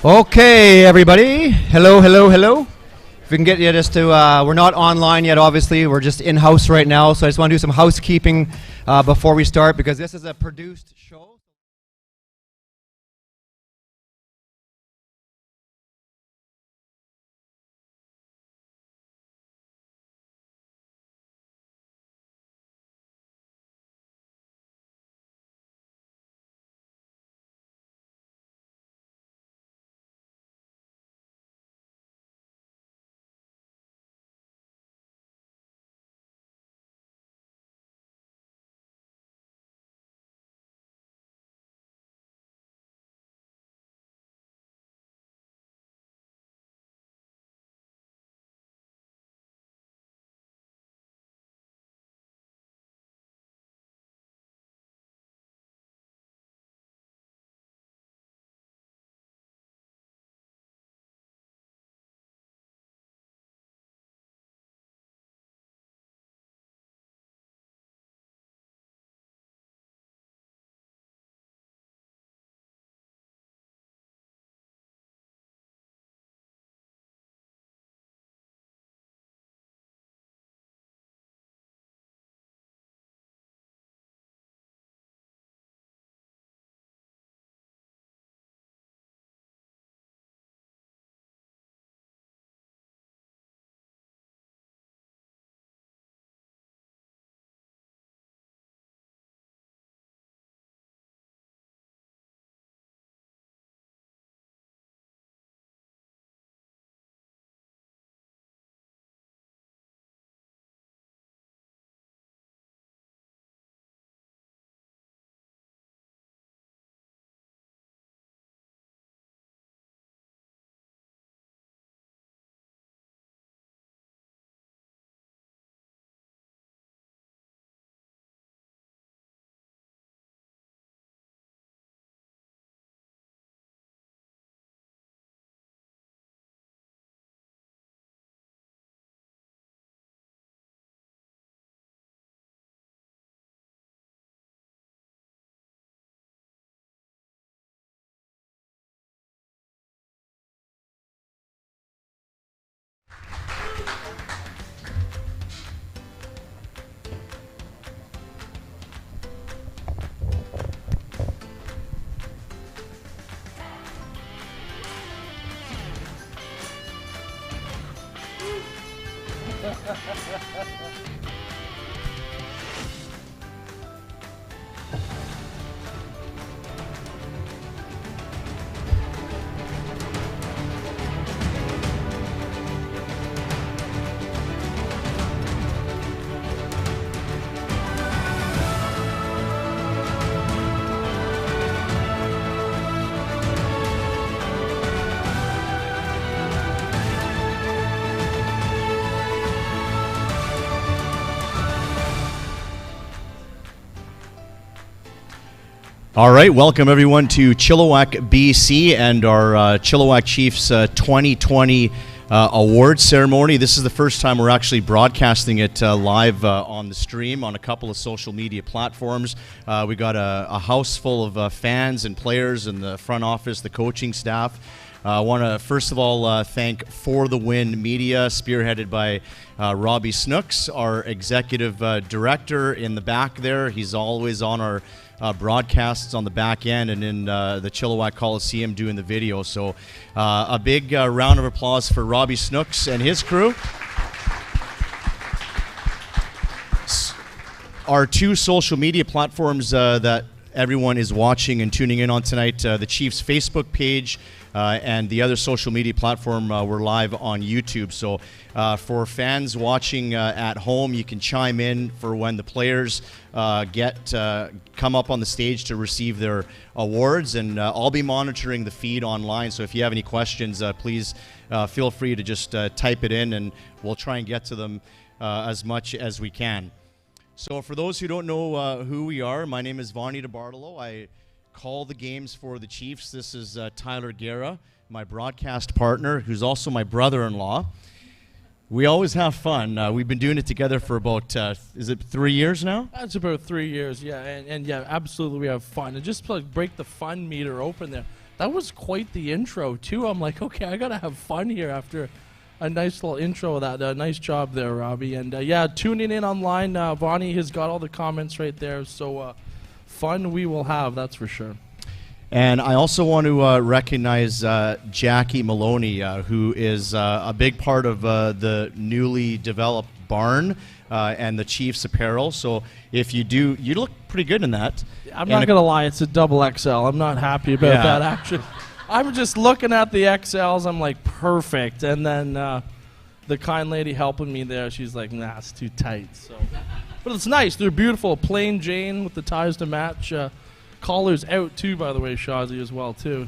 Okay, everybody. Hello, hello, hello. If we can get you just to, we're not online yet, obviously. We're just in-house right now. So I just want to do some housekeeping before we start, because this is a produced show. All right, welcome everyone to Chilliwack, BC, and our Chilliwack Chiefs 2020 award ceremony. This is the first time we're actually broadcasting it live on the stream on a couple of social media platforms. We got a house full of fans and players in the front office, the coaching staff. I want to first of all thank For the Win Media, spearheaded by Robbie Snooks, our executive director in the back there. He's always on our broadcasts on the back end and in the Chilliwack Coliseum doing the video. So a big round of applause for Robbie Snooks and his crew. Our two social media platforms that everyone is watching and tuning in on tonight, the Chiefs Facebook page and the other social media platform, we're live on YouTube. So for fans watching at home, you can chime in for when the players come up on the stage to receive their awards, and I'll be monitoring the feed online. So if you have any questions, please feel free to just type it in, and we'll try and get to them as much as we can. So for those who don't know who we are, my name is Vonnie DeBartolo. I call the games for the Chiefs. This is Tyler Guerra, my broadcast partner, who's also my brother-in-law. We always have fun. We've been doing it together for about, is it 3 years now? That's about 3 years, yeah. And yeah, absolutely we have fun. And just to break the fun meter open there, That was quite the intro, too. I'm like, okay, I got to have fun here after a nice little intro of that. Nice job there, Robbie. And, yeah, tuning in online, Vonnie has got all the comments right there. So fun we will have, that's for sure. And I also want to recognize Jackie Maloney, who is a big part of the newly developed barn and the Chiefs apparel. So if you look pretty good in that. I'm not going to lie, it's a double XL. I'm not happy about that, actually. I'm just looking at the XLs. I'm like, perfect. And then the kind lady helping me there, she's like, nah, it's too tight. So, but it's nice. They're beautiful. Plain Jane with the ties to match. Collars out too, by the way, Shazi, as well too.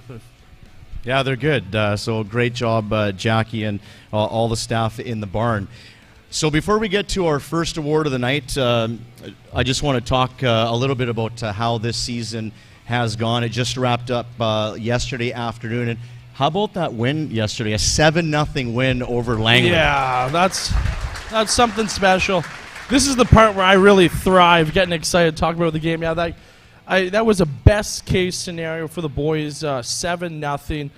Yeah, they're good. So great job, Jackie, and all the staff in the barn. So before we get to our first award of the night, I just want to talk a little bit about how this season has gone. It just wrapped up yesterday afternoon. And how about that win yesterday? A 7-0 win over Langley. Yeah, that's something special. This is the part where I really thrive, getting excited to talk about the game. Yeah, that was a best case scenario for the boys, 7-0.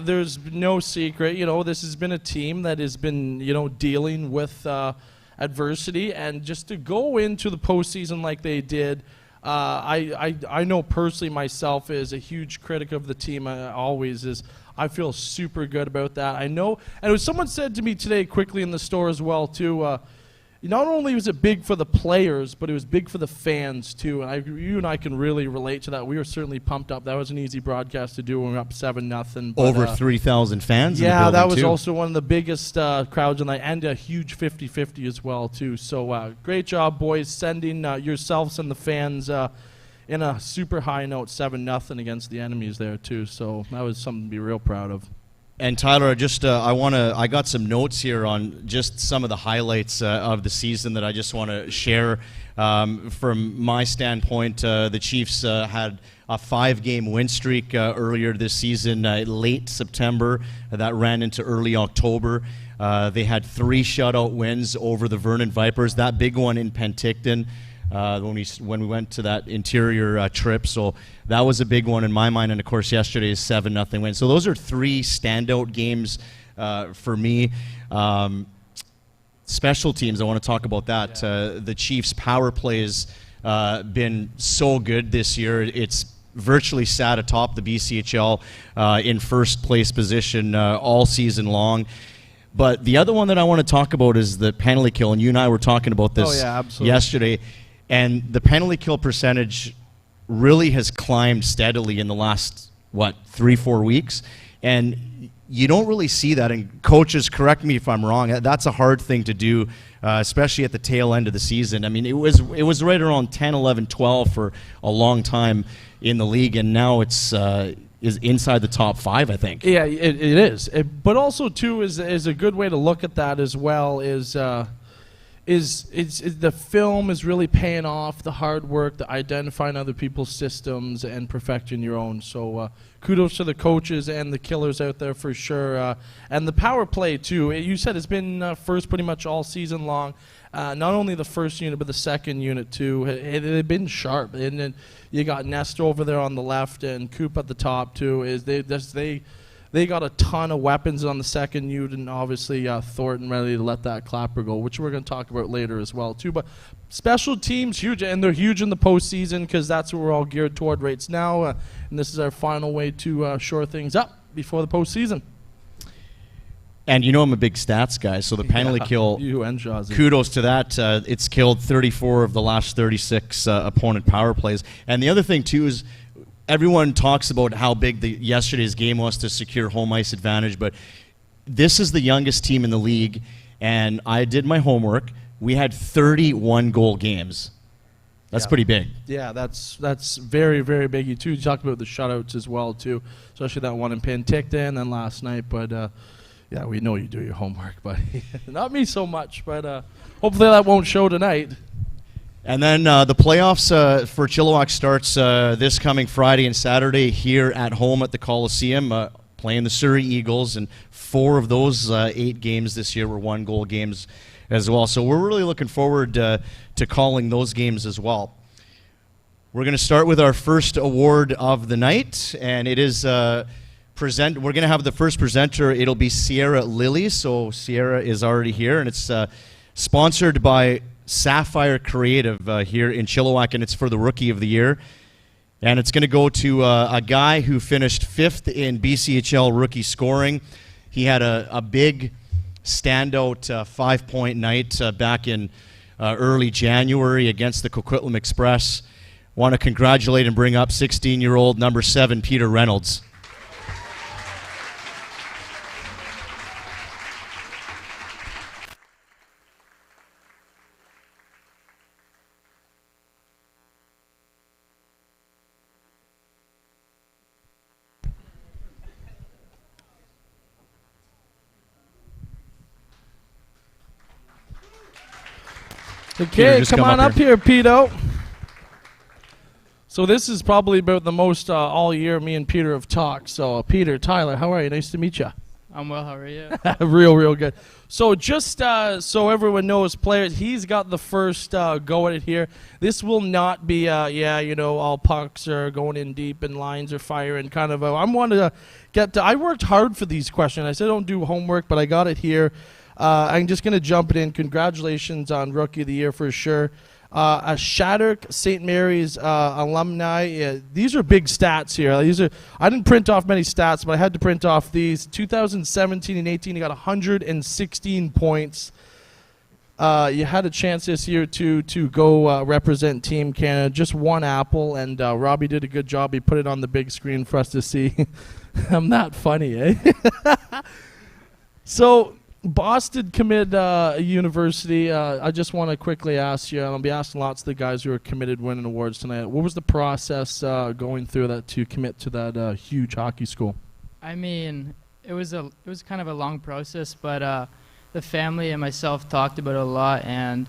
There's no secret, this has been a team that has been, dealing with adversity, and just to go into the postseason like they did, I know personally myself as a huge critic of the team, always is. I feel super good about that. I know, and it was someone said to me today quickly in the store as well too. Not only was it big for the players, but it was big for the fans, too. And you and I can really relate to that. We were certainly pumped up. That was an easy broadcast to do when we were up 7-0. Over 3,000 fans in the yeah, building, that was too. also one of the biggest crowds, and a huge 50-50 as well, too. So great job, boys, sending yourselves and the fans in a super high note, 7-0 against the enemies there, too. So that was something to be real proud of. And Tyler, I got some notes here on just some of the highlights of the season that I just want to share. From my standpoint, the Chiefs had a 5-game win streak earlier this season, late September. That ran into early October. They had 3 shutout wins over the Vernon Vipers. That big one in Penticton. When we went to that interior trip. So that was a big one in my mind. And, of course, yesterday's 7-0 win. So those are 3 standout games for me. Special teams, I want to talk about that. Yeah. The Chiefs' power play has been so good this year. It's virtually sat atop the BCHL in first place position all season long. But the other one that I want to talk about is the penalty kill. And you and I were talking about this yesterday. And the penalty kill percentage really has climbed steadily in the last, 3-4 weeks. And you don't really see that. And coaches, correct me if I'm wrong, that's a hard thing to do, especially at the tail end of the season. I mean, it was right around 10, 11, 12 for a long time in the league. And now it's is inside the top 5, I think. Yeah, it is. But also, too, is a good way to look at that as well is the film is really paying off the hard work, the identifying other people's systems and perfecting your own. So kudos to the coaches and the killers out there for sure. And the power play too. You said it's been first pretty much all season long. Not only the first unit, but the second unit too. They've been sharp. And then you got Nestor over there on the left and Coop at the top too. They got a ton of weapons on the second unit, and obviously Thornton ready to let that clapper go, which we're going to talk about later as well too. But special teams, huge, and they're huge in the postseason because that's what we're all geared toward right now. And this is our final way to shore things up before the postseason. And I'm a big stats guy, so the penalty kill, you and Shazi. Kudos to that. It's killed 34 of the last 36 opponent power plays. And the other thing, too, is everyone talks about how big yesterday's game was to secure home ice advantage, but this is the youngest team in the league, and I did my homework. We had 31 goal games. That's pretty big. Yeah, that's very, very big. You talked about the shutouts as well, too, especially that one in Penticton and then last night. But, yeah, we know you do your homework, buddy. Not me so much, but hopefully that won't show tonight. And then the playoffs for Chilliwack starts this coming Friday and Saturday here at home at the Coliseum, playing the Surrey Eagles. And 4 of those 8 games this year were 1-goal games as well. So we're really looking forward to calling those games as well. We're going to start with our first award of the night, and it is we're going to have the first presenter. It'll be Sierra Lily. So Sierra is already here, and it's sponsored by Sapphire Creative here in Chilliwack, and it's for the Rookie of the Year. And it's going to go to a guy who finished 5th in BCHL rookie scoring. He had a big standout 5-point night back in early January against the Coquitlam Express. Want to congratulate and bring up 16-year-old number 7, Peter Reynolds. Okay, come on up here, Peto. So this is probably about the most all year me and Peter have talked. So Peter, Tyler, how are you? Nice to meet you. I'm well, how are you? real good. So just so everyone knows, players, he's got the first go at it here. This will not be, all pucks are going in deep and lines are firing kind of. I'm wanting to get to, I worked hard for these questions. I said I don't do homework, but I got it here. I'm just going to jump it in. Congratulations on Rookie of the Year for sure. A Shattuck St. Mary's alumni. These are big stats here. I didn't print off many stats, but I had to print off these. 2017 and 18, he got 116 points. You had a chance this year to go represent Team Canada. Just one apple, and Robbie did a good job. He put it on the big screen for us to see. I'm not funny, eh? So Boston committed university. I just want to quickly ask you, and I'll be asking lots of the guys who are committed winning awards tonight. What was the process going through that to commit to that huge hockey school? I mean, it was kind of a long process, but the family and myself talked about it a lot, and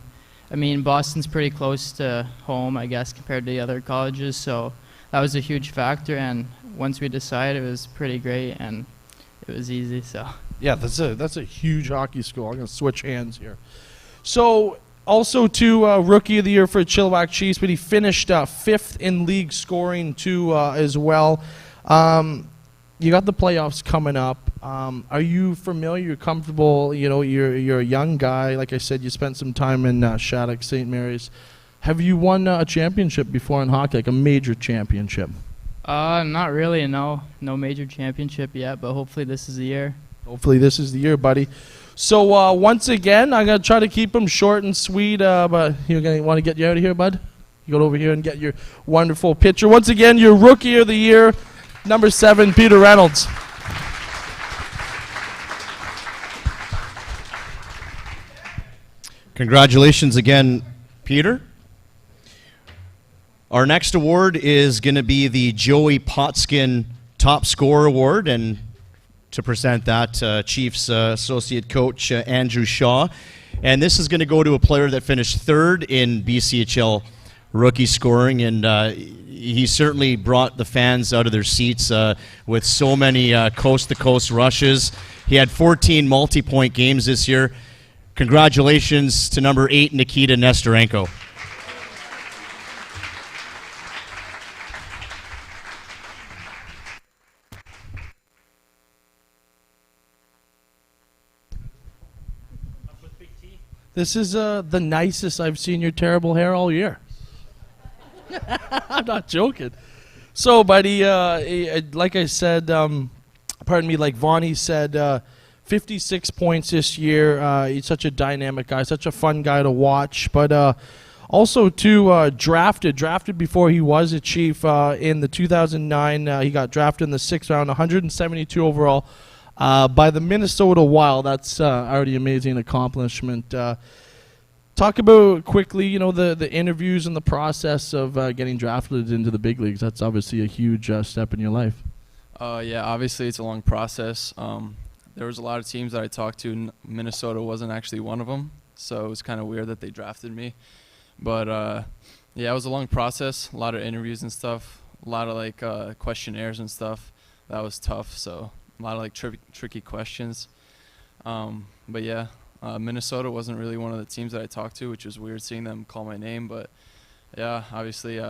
I mean, Boston's pretty close to home, I guess, compared to the other colleges, so that was a huge factor, and once we decided, it was pretty great, and it was easy, so. Yeah, that's a huge hockey school. I'm going to switch hands here. So, also to Rookie of the Year for Chilliwack Chiefs, but he finished 5th in league scoring too as well. You got the playoffs coming up. Are you familiar? You're comfortable? You know, you're a young guy. Like I said, you spent some time in Shattuck St. Mary's. Have you won a championship before in hockey, like a major championship? Not really, no. No major championship yet, but hopefully this is the year. Hopefully this is the year, buddy. So once again, I'm going to try to keep them short and sweet, but you're going to want to get you out of here, bud? You go over here and get your wonderful picture. Once again, your Rookie of the Year, number 7, Peter Reynolds. Congratulations again, Peter. Our next award is going to be the Joey Potskin Top Scorer Award, and to present that, Chiefs Associate Coach Andrew Shaw. And this is going to go to a player that finished 3rd in BCHL rookie scoring, and he certainly brought the fans out of their seats with so many coast-to-coast rushes. He had 14 multi-point games this year. Congratulations to number 8, Nikita Nestorenko. This is the nicest I've seen your terrible hair all year. I'm not joking. So, buddy, like I said, like Vonnie said, 56 points this year. He's such a dynamic guy, such a fun guy to watch. But also, drafted before he was a Chief in the 2009. He got drafted in the 6th round, 172 overall. By the Minnesota Wild. That's already an amazing accomplishment. Talk about quickly, the interviews and the process of getting drafted into the big leagues. That's obviously a huge step in your life. Yeah, obviously it's a long process. There was a lot of teams that I talked to. Minnesota wasn't actually one of them, so it was kind of weird that they drafted me. But yeah, it was a long process. A lot of interviews and stuff. A lot of questionnaires and stuff. That was tough. So. A lot of tricky questions, but yeah, Minnesota wasn't really one of the teams that I talked to, which was weird seeing them call my name. But yeah, obviously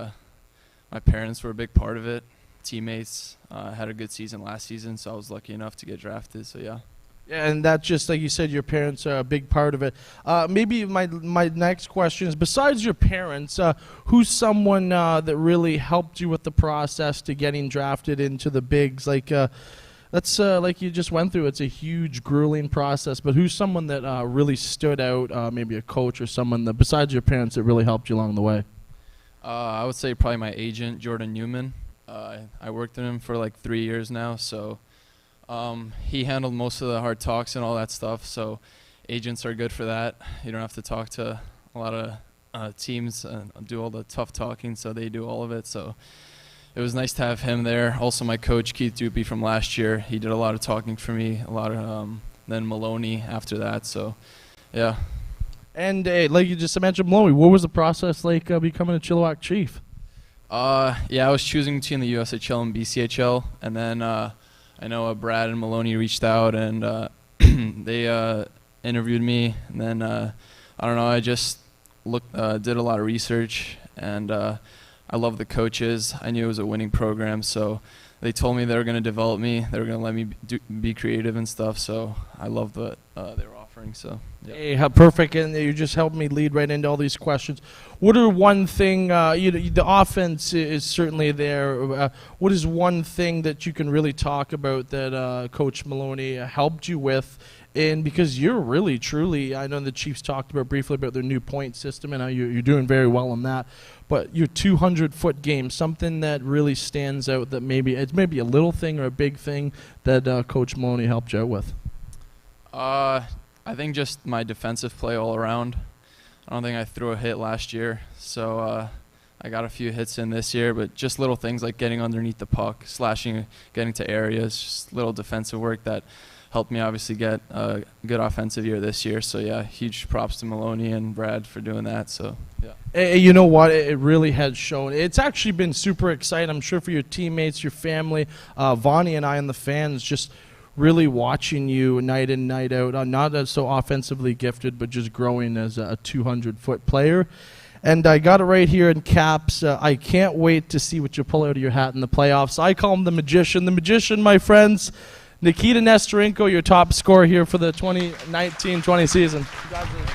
my parents were a big part of it. Teammates had a good season last season, so I was lucky enough to get drafted. So yeah. Yeah, and that just like you said, your parents are a big part of it. Maybe my next question is, besides your parents, who's someone that really helped you with the process to getting drafted into the bigs? Like that's like you just went through. It's a huge, grueling process. But who's someone that really stood out? Maybe a coach or someone that, besides your parents, that really helped you along the way. I would say probably my agent, Jordan Newman. I worked with him for like 3 years now, so he handled most of the hard talks and all that stuff. So agents are good for that. You don't have to talk to a lot of teams and do all the tough talking, so they do all of it. So it was nice to have him there. Also my coach, Keith Dupe from last year, he did a lot of talking for me, a lot of then Maloney after that. So yeah. And like you just mentioned, Maloney, what was the process like becoming a Chilliwack Chief? Yeah, I was choosing between the USHL and BCHL, and then I know Brad and Maloney reached out, and they interviewed me, and then I don't know, I just did a lot of research, and I love the coaches. I knew it was a winning program, so they told me they were going to develop me, they were going to let me be creative and stuff, so I loved what they were offering. So yeah. Hey, how perfect, and you just helped me lead right into all these questions. What are one thing, the offense is certainly there. What is one thing that you can really talk about that Coach Maloney helped you with? And because you're really, truly, I know the Chiefs talked about briefly about their new point system and how you're doing very well on that. But your 200-foot game, something that really stands out that maybe it's maybe a little thing or a big thing that Coach Maloney helped you out with? I think just my defensive play all around. I don't think I threw a hit last year, so I got a few hits in this year, but just little things like getting underneath the puck, slashing, getting to areas, just little defensive work that helped me obviously get a good offensive year this year. So yeah, huge props to Maloney and Brad for doing that. So yeah. Hey, you know what? It really has shown. It's actually been super exciting, I'm sure, for your teammates, your family, Vonnie and I and the fans, just really watching you night in, night out, not as so offensively gifted, but just growing as a 200-foot player. And I got it right here in caps. I can't wait to see what you pull out of your hat in the playoffs. I call him the magician. The magician, my friends, Nikita Nestorenko, your top scorer here for the 2019-20 season. Congratulations.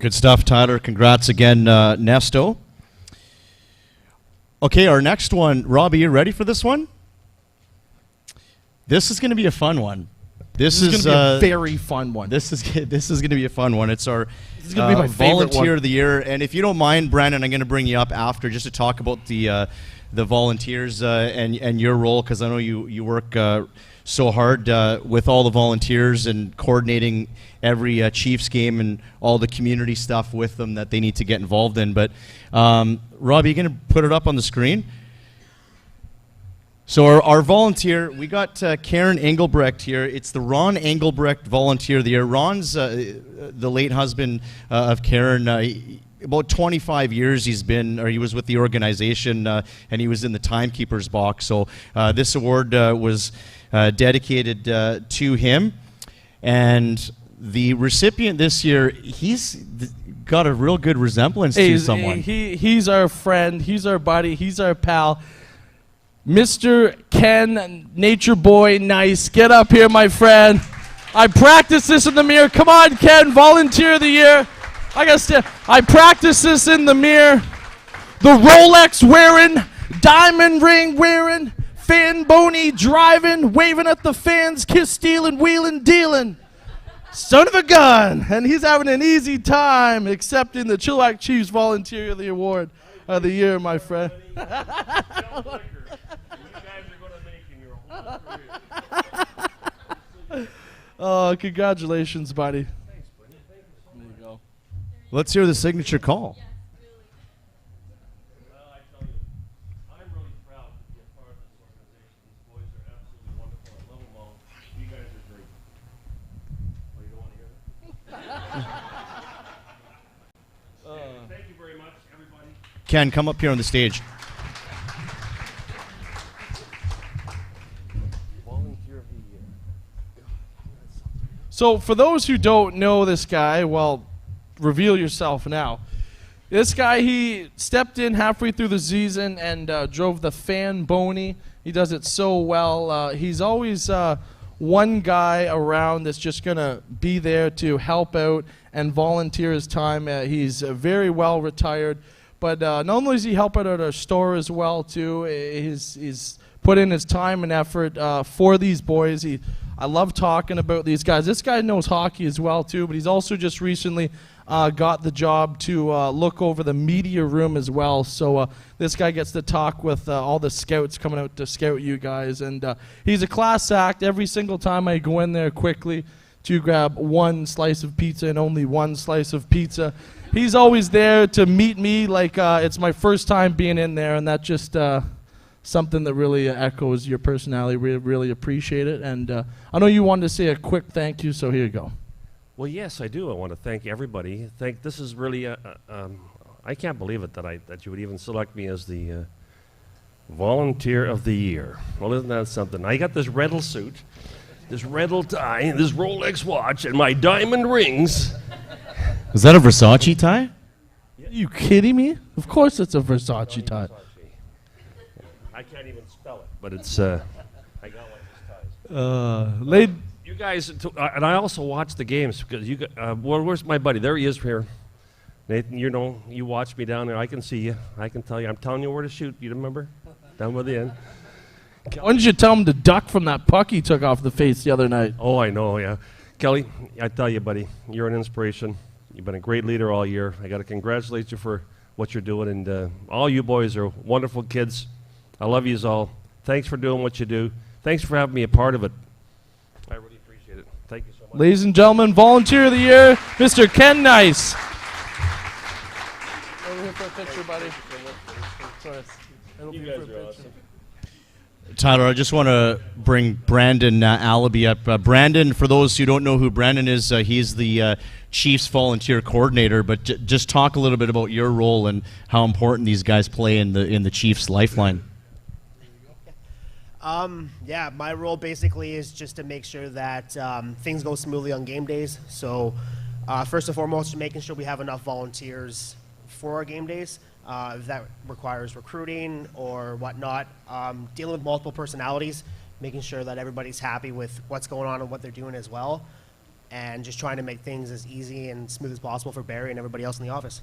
Good stuff, Tyler. Congrats again, Nesto. Okay, our next one. Robbie, you ready for this one? This is going to be a fun one. This is going to be a very fun one. This is going to be a fun one. It's our gonna be my favorite volunteer one of the year. And if you don't mind, Brandon, I'm going to bring you up after just to talk about the volunteers and your role, because I know you work so hard with all the volunteers and coordinating every Chiefs game and all the community stuff with them that they need to get involved in. But Robbie, you going to put it up on the screen? So our volunteer, we got Karen Engelbrecht here. It's the Ron Engelbrecht Volunteer of the Year. Ron's the late husband of Karen. About 25 years he was with the organization, and he was in the timekeeper's box. So this award was dedicated to him. And the recipient this year, he's got a real good resemblance to someone. He's our friend. He's our buddy. He's our pal. Mr. Ken, Nature Boy Nice. Get up here, my friend. I practiced this in the mirror. Come on, Ken, Volunteer of the Year. I practiced this in the mirror. The Rolex wearing, diamond ring wearing, fan bony driving, waving at the fans, kiss stealing, wheeling, dealing. Son of a gun. And he's having an easy time accepting the Chilliwack Chiefs Volunteer of the Award of the Year, my friend. Oh, congratulations, buddy. Thanks, buddy. Thank you so much. There you go. Let's hear the signature call. Well, I tell you, I'm really proud to be a part of this organization. These boys are absolutely wonderful. I love them all. You guys are great. Oh, you don't want to hear that? Thank you very much, everybody. Ken, come up here on the stage. So for those who don't know this guy, well, reveal yourself now. This guy, he stepped in halfway through the season and drove the fan bony. He does it so well. He's always one guy around that's just going to be there to help out and volunteer his time. He's very well retired. But not only does he help out at our store as well, too, he's put in his time and effort for these boys. I love talking about these guys. This guy knows hockey as well, too, but he's also just recently got the job to look over the media room as well. So this guy gets to talk with all the scouts coming out to scout you guys. And he's a class act. Every single time I go in there quickly to grab one slice of pizza and only one slice of pizza, he's always there to meet me like it's my first time being in there, and that just something that really echoes your personality. We really appreciate it. And I know you wanted to say a quick thank you, so here you go. Well, yes, I do. I want to thank everybody. This is really, I can't believe it that you would even select me as the volunteer of the year. Well, isn't that something? I got this rental suit, this rental tie, this Rolex watch, and my diamond rings. Is that a Versace tie? Are you kidding me? Of course it's a Versace tie. I can't even spell it, but it's, I got one of these ties. You guys, and I also watch the games because you got, well, where's my buddy? There he is here. Nathan, you watch me down there. I can see you. I can tell you. I'm telling you where to shoot. You remember? Down by the end. Why did you tell him to duck from that puck he took off the face the other night? Oh, I know, yeah. Kelly, I tell you, buddy, you're an inspiration. You've been a great leader all year. I got to congratulate you for what you're doing, and all you boys are wonderful kids. I love you all. Thanks for doing what you do. Thanks for having me a part of it. I really appreciate it. Thank you so much. Ladies and gentlemen, Volunteer of the Year, Mr. Ken Nice. Over here for a picture, buddy. You guys are awesome. Tyler, I just want to bring Brandon Allaby up. Brandon, for those who don't know who Brandon is, he's the Chiefs volunteer coordinator. But just talk a little bit about your role and how important these guys play in the Chiefs' lifeline. Yeah, my role basically is just to make sure that things go smoothly on game days. So first and foremost, making sure we have enough volunteers for our game days. If that requires recruiting or whatnot, dealing with multiple personalities, making sure that everybody's happy with what's going on and what they're doing as well, and just trying to make things as easy and smooth as possible for Barry and everybody else in the office.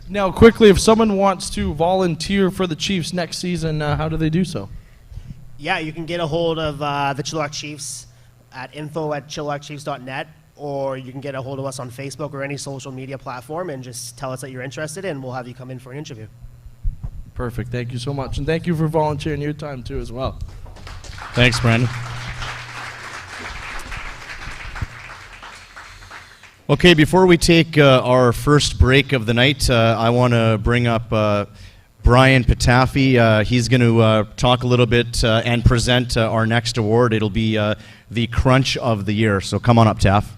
Now, quickly, if someone wants to volunteer for the Chiefs next season, how do they do so? Yeah, you can get a hold of the Chilliwack Chiefs at info@chilliwackchiefs.net, or you can get a hold of us on Facebook or any social media platform and just tell us that you're interested, and we'll have you come in for an interview. Perfect. Thank you so much. And thank you for volunteering your time, too, as well. Thanks, Brandon. Okay, before we take our first break of the night, I want to bring up Brian Patafi. He's going to talk a little bit and present our next award. It'll be the Crunch of the Year. So come on up, Taff.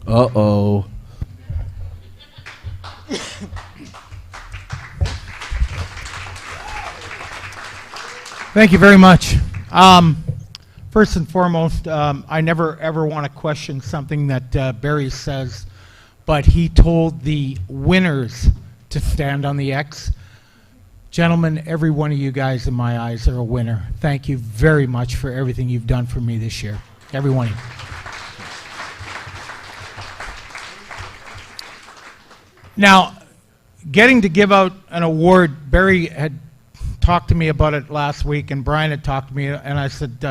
Uh-oh. Thank you very much. First and foremost, I never ever want to question something that Barry says, but he told the winners to stand on the X. Gentlemen, every one of you guys in my eyes are a winner. Thank you very much for everything you've done for me this year. Every one of you. Now, getting to give out an award, Barry had talked to me about it last week, and Brian had talked to me, and I said,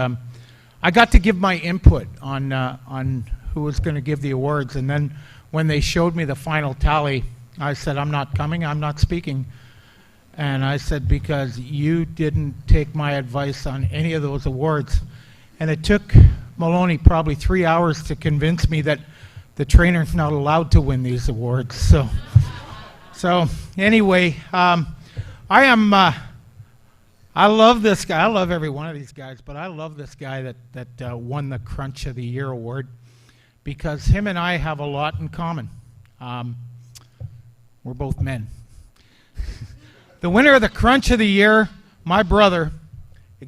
I got to give my input on who was going to give the awards, and then when they showed me the final tally, I said, I'm not coming, I'm not speaking. And I said, because you didn't take my advice on any of those awards. And it took Maloney probably 3 hours to convince me that the trainer's not allowed to win these awards. So anyway, I love this guy. I love every one of these guys, but I love this guy that won the Crunch of the Year award, because him and I have a lot in common. We're both men. The winner of the Crunch of the Year, my brother,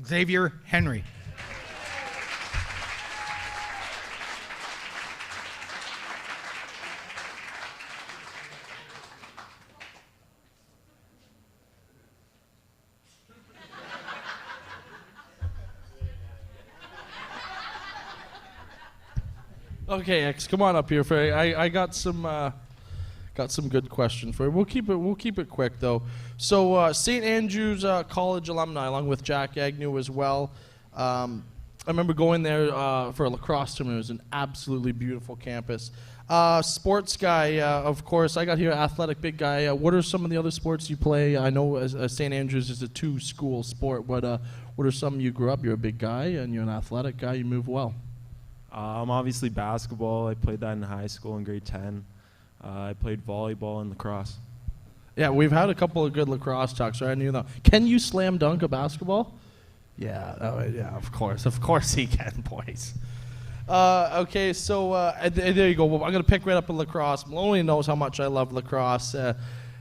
Xavier Henry. Okay, X, come on up here. I got some good questions for you. We'll keep it quick though. So St. Andrews College alumni, along with Jack Agnew as well. I remember going there for a lacrosse tournament. It was an absolutely beautiful campus. Sports guy, of course. I got here, athletic big guy. What are some of the other sports you play? I know St. Andrews is a two-school sport, but what are some you grew up? You're a big guy, and you're an athletic guy. You move well. Obviously basketball. I played that in high school in grade 10. I played volleyball and lacrosse. Yeah, we've had a couple of good lacrosse talks. Right? I knew that. Can you slam dunk a basketball? Yeah, yeah, of course he can, boys. Okay, so there you go. Well, I'm going to pick right up in lacrosse. Maloney knows how much I love lacrosse, and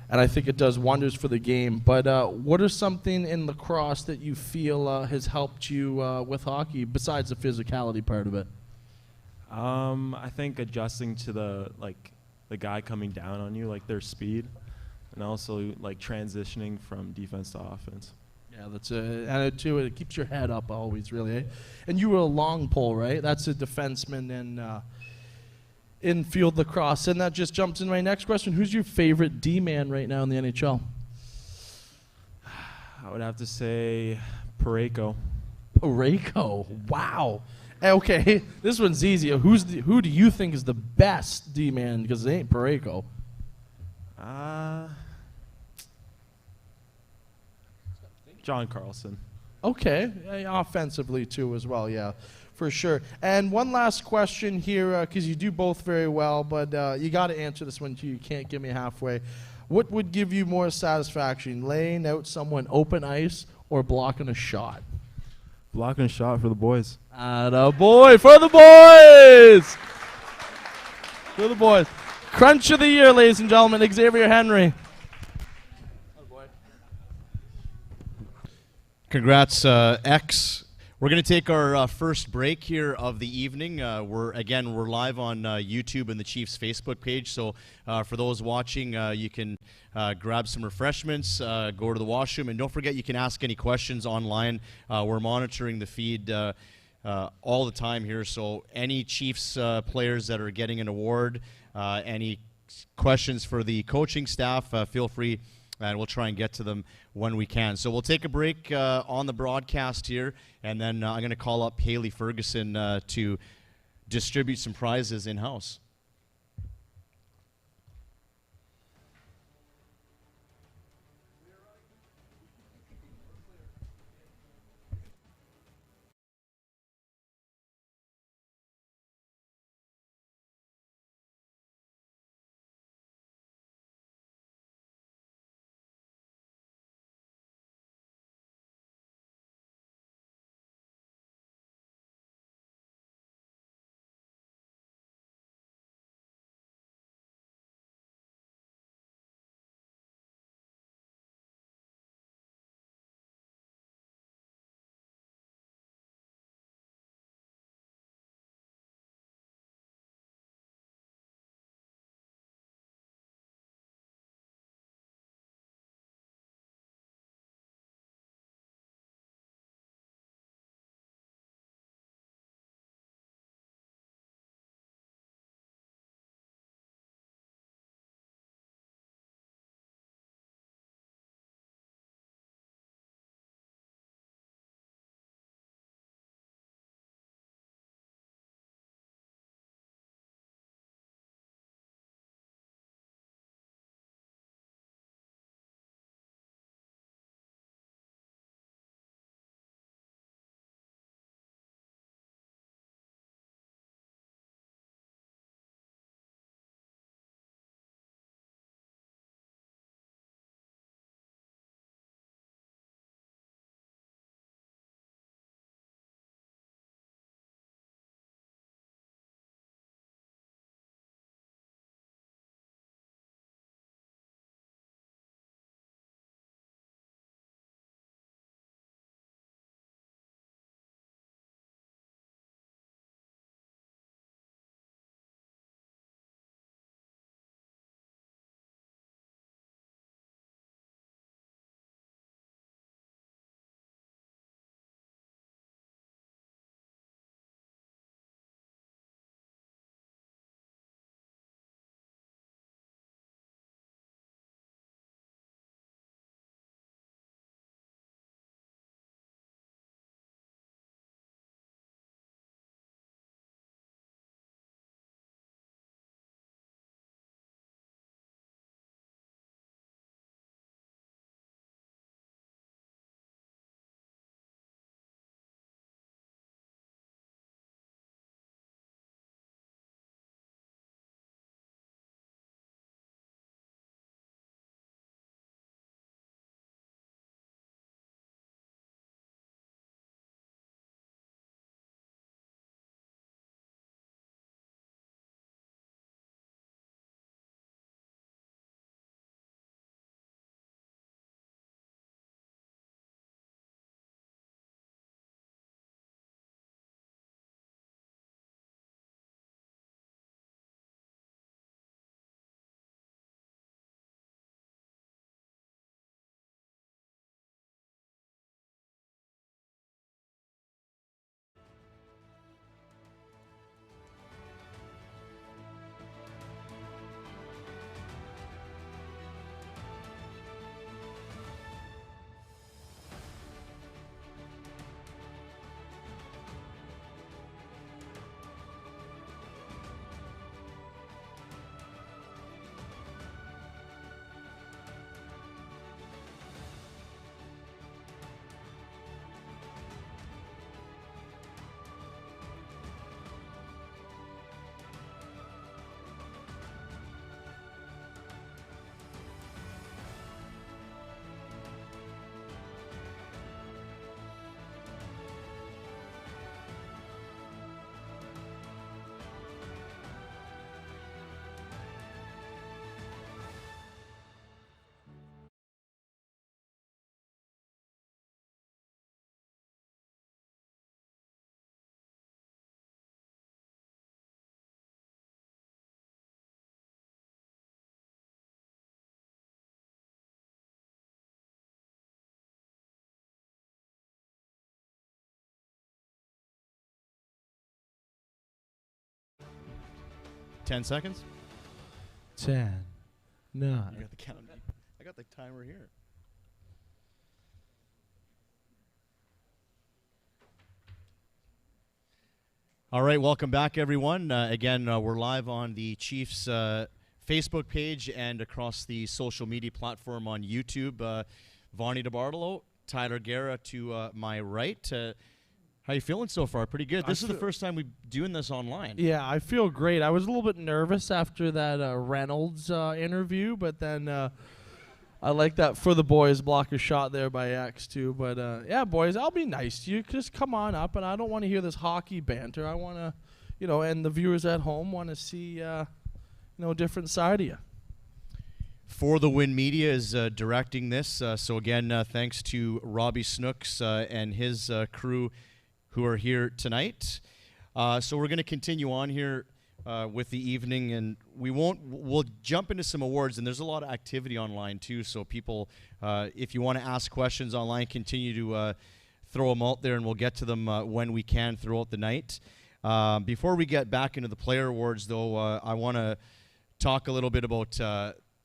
I think it does wonders for the game. But what are something in lacrosse that you feel has helped you with hockey, besides the physicality part of it? I think adjusting to the guy coming down on you, like their speed, and also like transitioning from defense to offense. Yeah, that's and too. It keeps your head up always, really. Eh? And you were a long pole, right? That's a defenseman in field lacrosse, and that just jumps in my next question. Who's your favorite D-man right now in the NHL? I would have to say Parayko. Parayko, wow. Okay, this one's easy. Who do you think is the best D-man? Because it ain't Parayko. John Carlson. Okay, offensively too as well, yeah, for sure. And one last question here, because you do both very well, but you got to answer this one too. You can't give me halfway. What would give you more satisfaction, laying out someone open ice or blocking a shot? Blocking a shot for the boys. Attaboy for the boys! For the boys. Crunch of the year, ladies and gentlemen, Xavier Henry. Congrats, X. We're going to take our first break here of the evening. We're live on YouTube and the Chiefs Facebook page. So for those watching, you can grab some refreshments, go to the washroom, and don't forget you can ask any questions online. We're monitoring the feed all the time here. So any Chiefs players that are getting an award, any questions for the coaching staff, feel free. And we'll try and get to them when we can. So we'll take a break on the broadcast here, and then I'm going to call up Haley Ferguson to distribute some prizes in-house. 10 seconds? 10, 9. You got the count. I got the timer here. All right, welcome back, everyone. Again, we're live on the Chiefs Facebook page and across the social media platform on YouTube. Vonnie DeBartolo, Tyler Guerra to my right. How you feeling so far? Pretty good. This is the first time we're doing this online. Yeah, I feel great. I was a little bit nervous after that Reynolds interview, but then I like that For the Boys block a shot there by X too. But yeah, boys, I'll be nice to you. Just come on up, and I don't want to hear this hockey banter. I want to, and the viewers at home want to see, a different side of you. For the Win Media is directing this. So again, thanks to Robbie Snooks and his crew who are here tonight. So we're going to continue on here with the evening, and we'll jump into some awards, and there's a lot of activity online too. So people, if you want to ask questions online, continue to throw them out there, and we'll get to them when we can throughout the night. Before we get back into the player awards, though, I want to talk a little bit about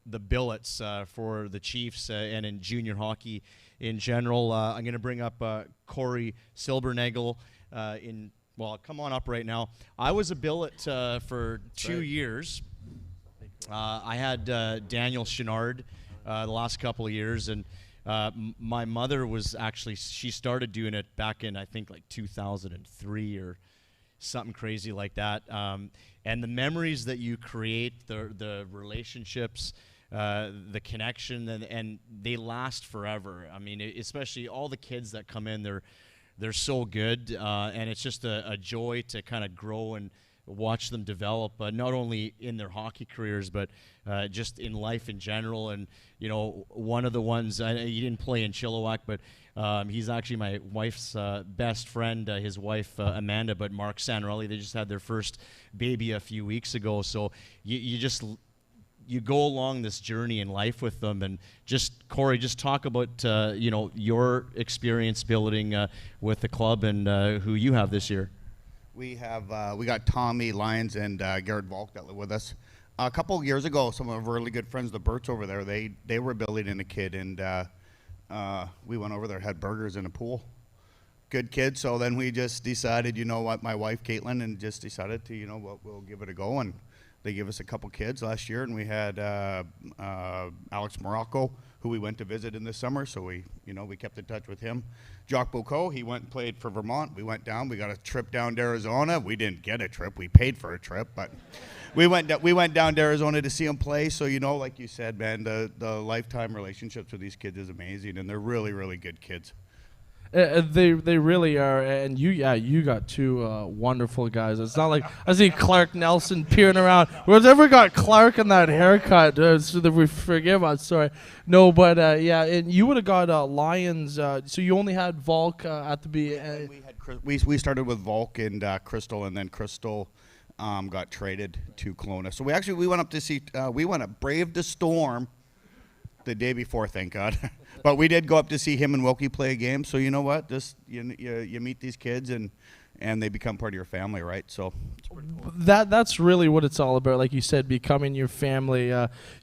the billets for the Chiefs and in junior hockey in general. I'm going to bring up Corey Silbernagel come on up right now. I was a billet for 2 years. I had Daniel Chenard the last couple of years, and my mother was actually, she started doing it back in, I think, like 2003 or something crazy like that. And the memories that you create, the relationships, the connection, and they last forever. I mean, especially all the kids that come in, they're so good, and it's just a joy to kind of grow and watch them develop, not only in their hockey careers, but just in life in general. And, one of the ones, he didn't play in Chilliwack, but he's actually my wife's best friend, his wife, Amanda, but Mark Sanarelli. They just had their first baby a few weeks ago. So you go along this journey in life with them. And Corey, just talk about, your experience building with the club and who you have this year. We got Tommy Lyons and Garrett Volk that live with us. A couple of years ago, some of our really good friends, the Burts over there, they were building in a kid, and we went over there, had burgers in a pool. Good kid. So then we just decided, my wife Caitlin, and just decided to, we'll give it a go. And they gave us a couple kids last year, and we had Alex Morocco, who we went to visit in the summer, so we kept in touch with him. Jacques Bocot, he went and played for Vermont. We went down. We got a trip down to Arizona. We didn't get a trip. We paid for a trip, but we went down to Arizona to see him play. So, like you said, man, the lifetime relationships with these kids is amazing, and they're really, really good kids. They really are, and you got two wonderful guys. It's not like I see Clark Nelson peering around. Who's ever got Clark in that haircut? So that we forgive us. Sorry, no, but and you would have got Lions. So you only had Volk at the beginning. We started with Volk and Crystal, and then Crystal got traded to Kelowna. So we went up to see. We went up brave the storm the day before, thank God. But we did go up to see him and Wilkie play a game. So you know what? Just you meet these kids and they become part of your family, right? So it's pretty cool. That's really what it's all about. Like you said, becoming your family.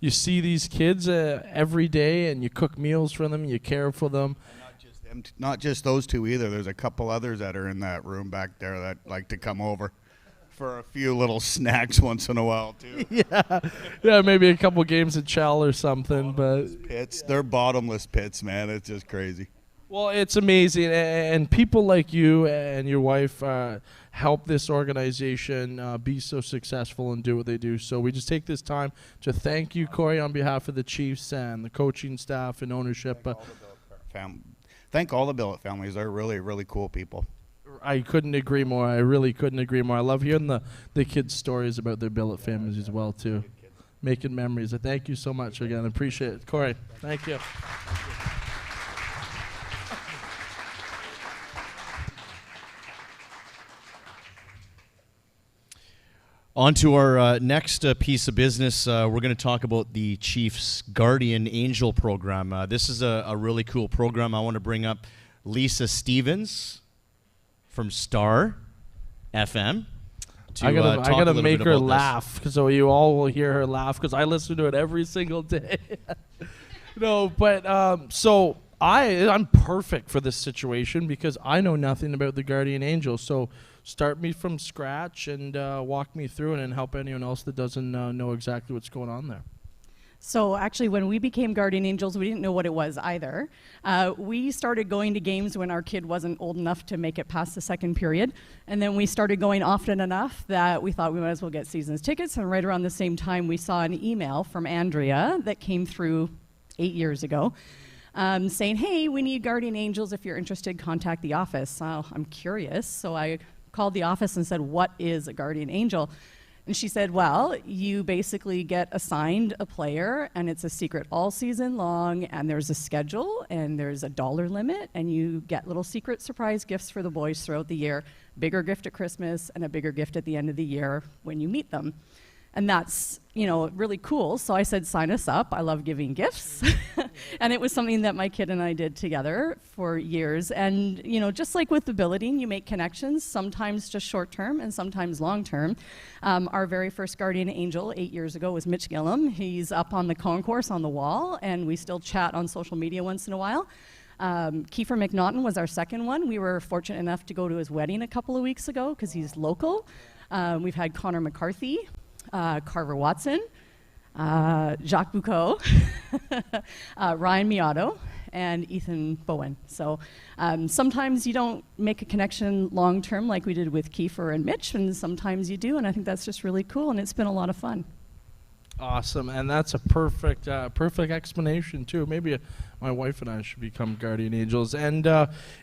You see these kids every day, and you cook meals for them. You care for them. And not just those two either. There's a couple others that are in that room back there that like to come over for a few little snacks once in a while too. yeah, maybe a couple games of chow or something. They're bottomless pits, man. It's just crazy. Well, it's amazing, and people like you and your wife help this organization be so successful and do what they do. So we just take this time to thank you, Corey, on behalf of the Chiefs and the coaching staff and ownership. Thank all the Billet families. They're really, really cool people. I couldn't agree more. I really couldn't agree more. I love hearing the kids' stories about their Billet families as well, too. Making memories. Thank you so much again. I appreciate it. Corey, thank you. On to our next piece of business. We're going to talk about the Chiefs Guardian Angel program. This is a really cool program. I want to bring up Lisa Stevens from Star FM. to I talk a gotta little make bit her about this. laugh, so you all will hear her laugh because I listen to it every single day. No, but so I'm perfect for this situation because I know nothing about the guardian angel. So start me from scratch and walk me through it and help anyone else that doesn't know exactly what's going on there. So actually, when we became guardian angels, we didn't know what it was either. We started going to games when our kid wasn't old enough to make it past the second period. And then we started going often enough that we thought we might as well get season's tickets. And right around the same time, we saw an email from Andrea that came through 8 years ago saying, hey, we need guardian angels. If you're interested, contact the office. I'm curious. So I called the office and said, what is a guardian angel? And she said, well, you basically get assigned a player, and it's a secret all season long, and there's a schedule, and there's a dollar limit, and you get little secret surprise gifts for the boys throughout the year, bigger gift at Christmas, and a bigger gift at the end of the year when you meet them. And that's, really cool. So I said, sign us up. I love giving gifts. And it was something that my kid and I did together for years. And, just like with the billeting, you make connections, sometimes just short term and sometimes long term. Our very first guardian angel 8 years ago was Mitch Gillum. He's up on the concourse on the wall, and we still chat on social media once in a while. Kiefer McNaughton was our second one. We were fortunate enough to go to his wedding a couple of weeks ago because he's local. We've had Connor McCarthy, Carver Watson, Jacques Boucault, Ryan Miotto, and Ethan Bowen. So sometimes you don't make a connection long term like we did with Kiefer and Mitch, and sometimes you do, and I think that's just really cool, and it's been a lot of fun. Awesome, and that's a perfect explanation too. Maybe my wife and I should become guardian angels. And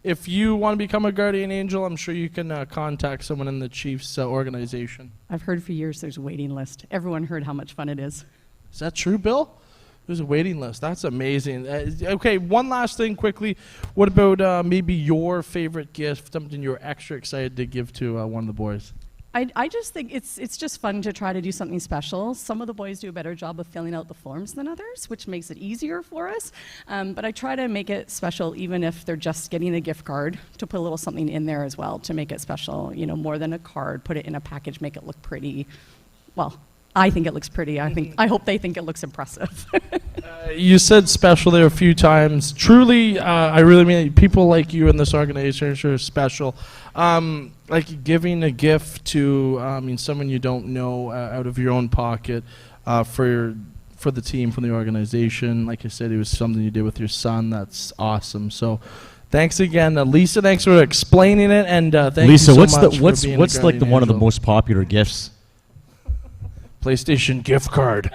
if you want to become a guardian angel, I'm sure you can contact someone in the Chiefs organization. I've heard for years there's a waiting list. Everyone heard how much fun it is. Is that true, Bill? There's a waiting list. That's amazing. Okay, one last thing quickly. What about maybe your favorite gift, something you're extra excited to give to one of the boys? I just think it's just fun to try to do something special. Some of the boys do a better job of filling out the forms than others, which makes it easier for us. But I try to make it special, even if they're just getting a gift card, to put a little something in there as well to make it special. More than a card, put it in a package, make it look pretty. Well, I think it looks pretty. I hope they think it looks impressive. You said special there a few times. Truly, I really mean it. People like you in this organization are special. Like giving a gift to someone you don't know out of your own pocket for the team, from the organization. Like I said, it was something you did with your son. That's awesome. So thanks again, Lisa. Thanks for explaining it, and thank Lisa, you so much what's for being what's a like the guardian one of the angel. most popular gifts? PlayStation gift card.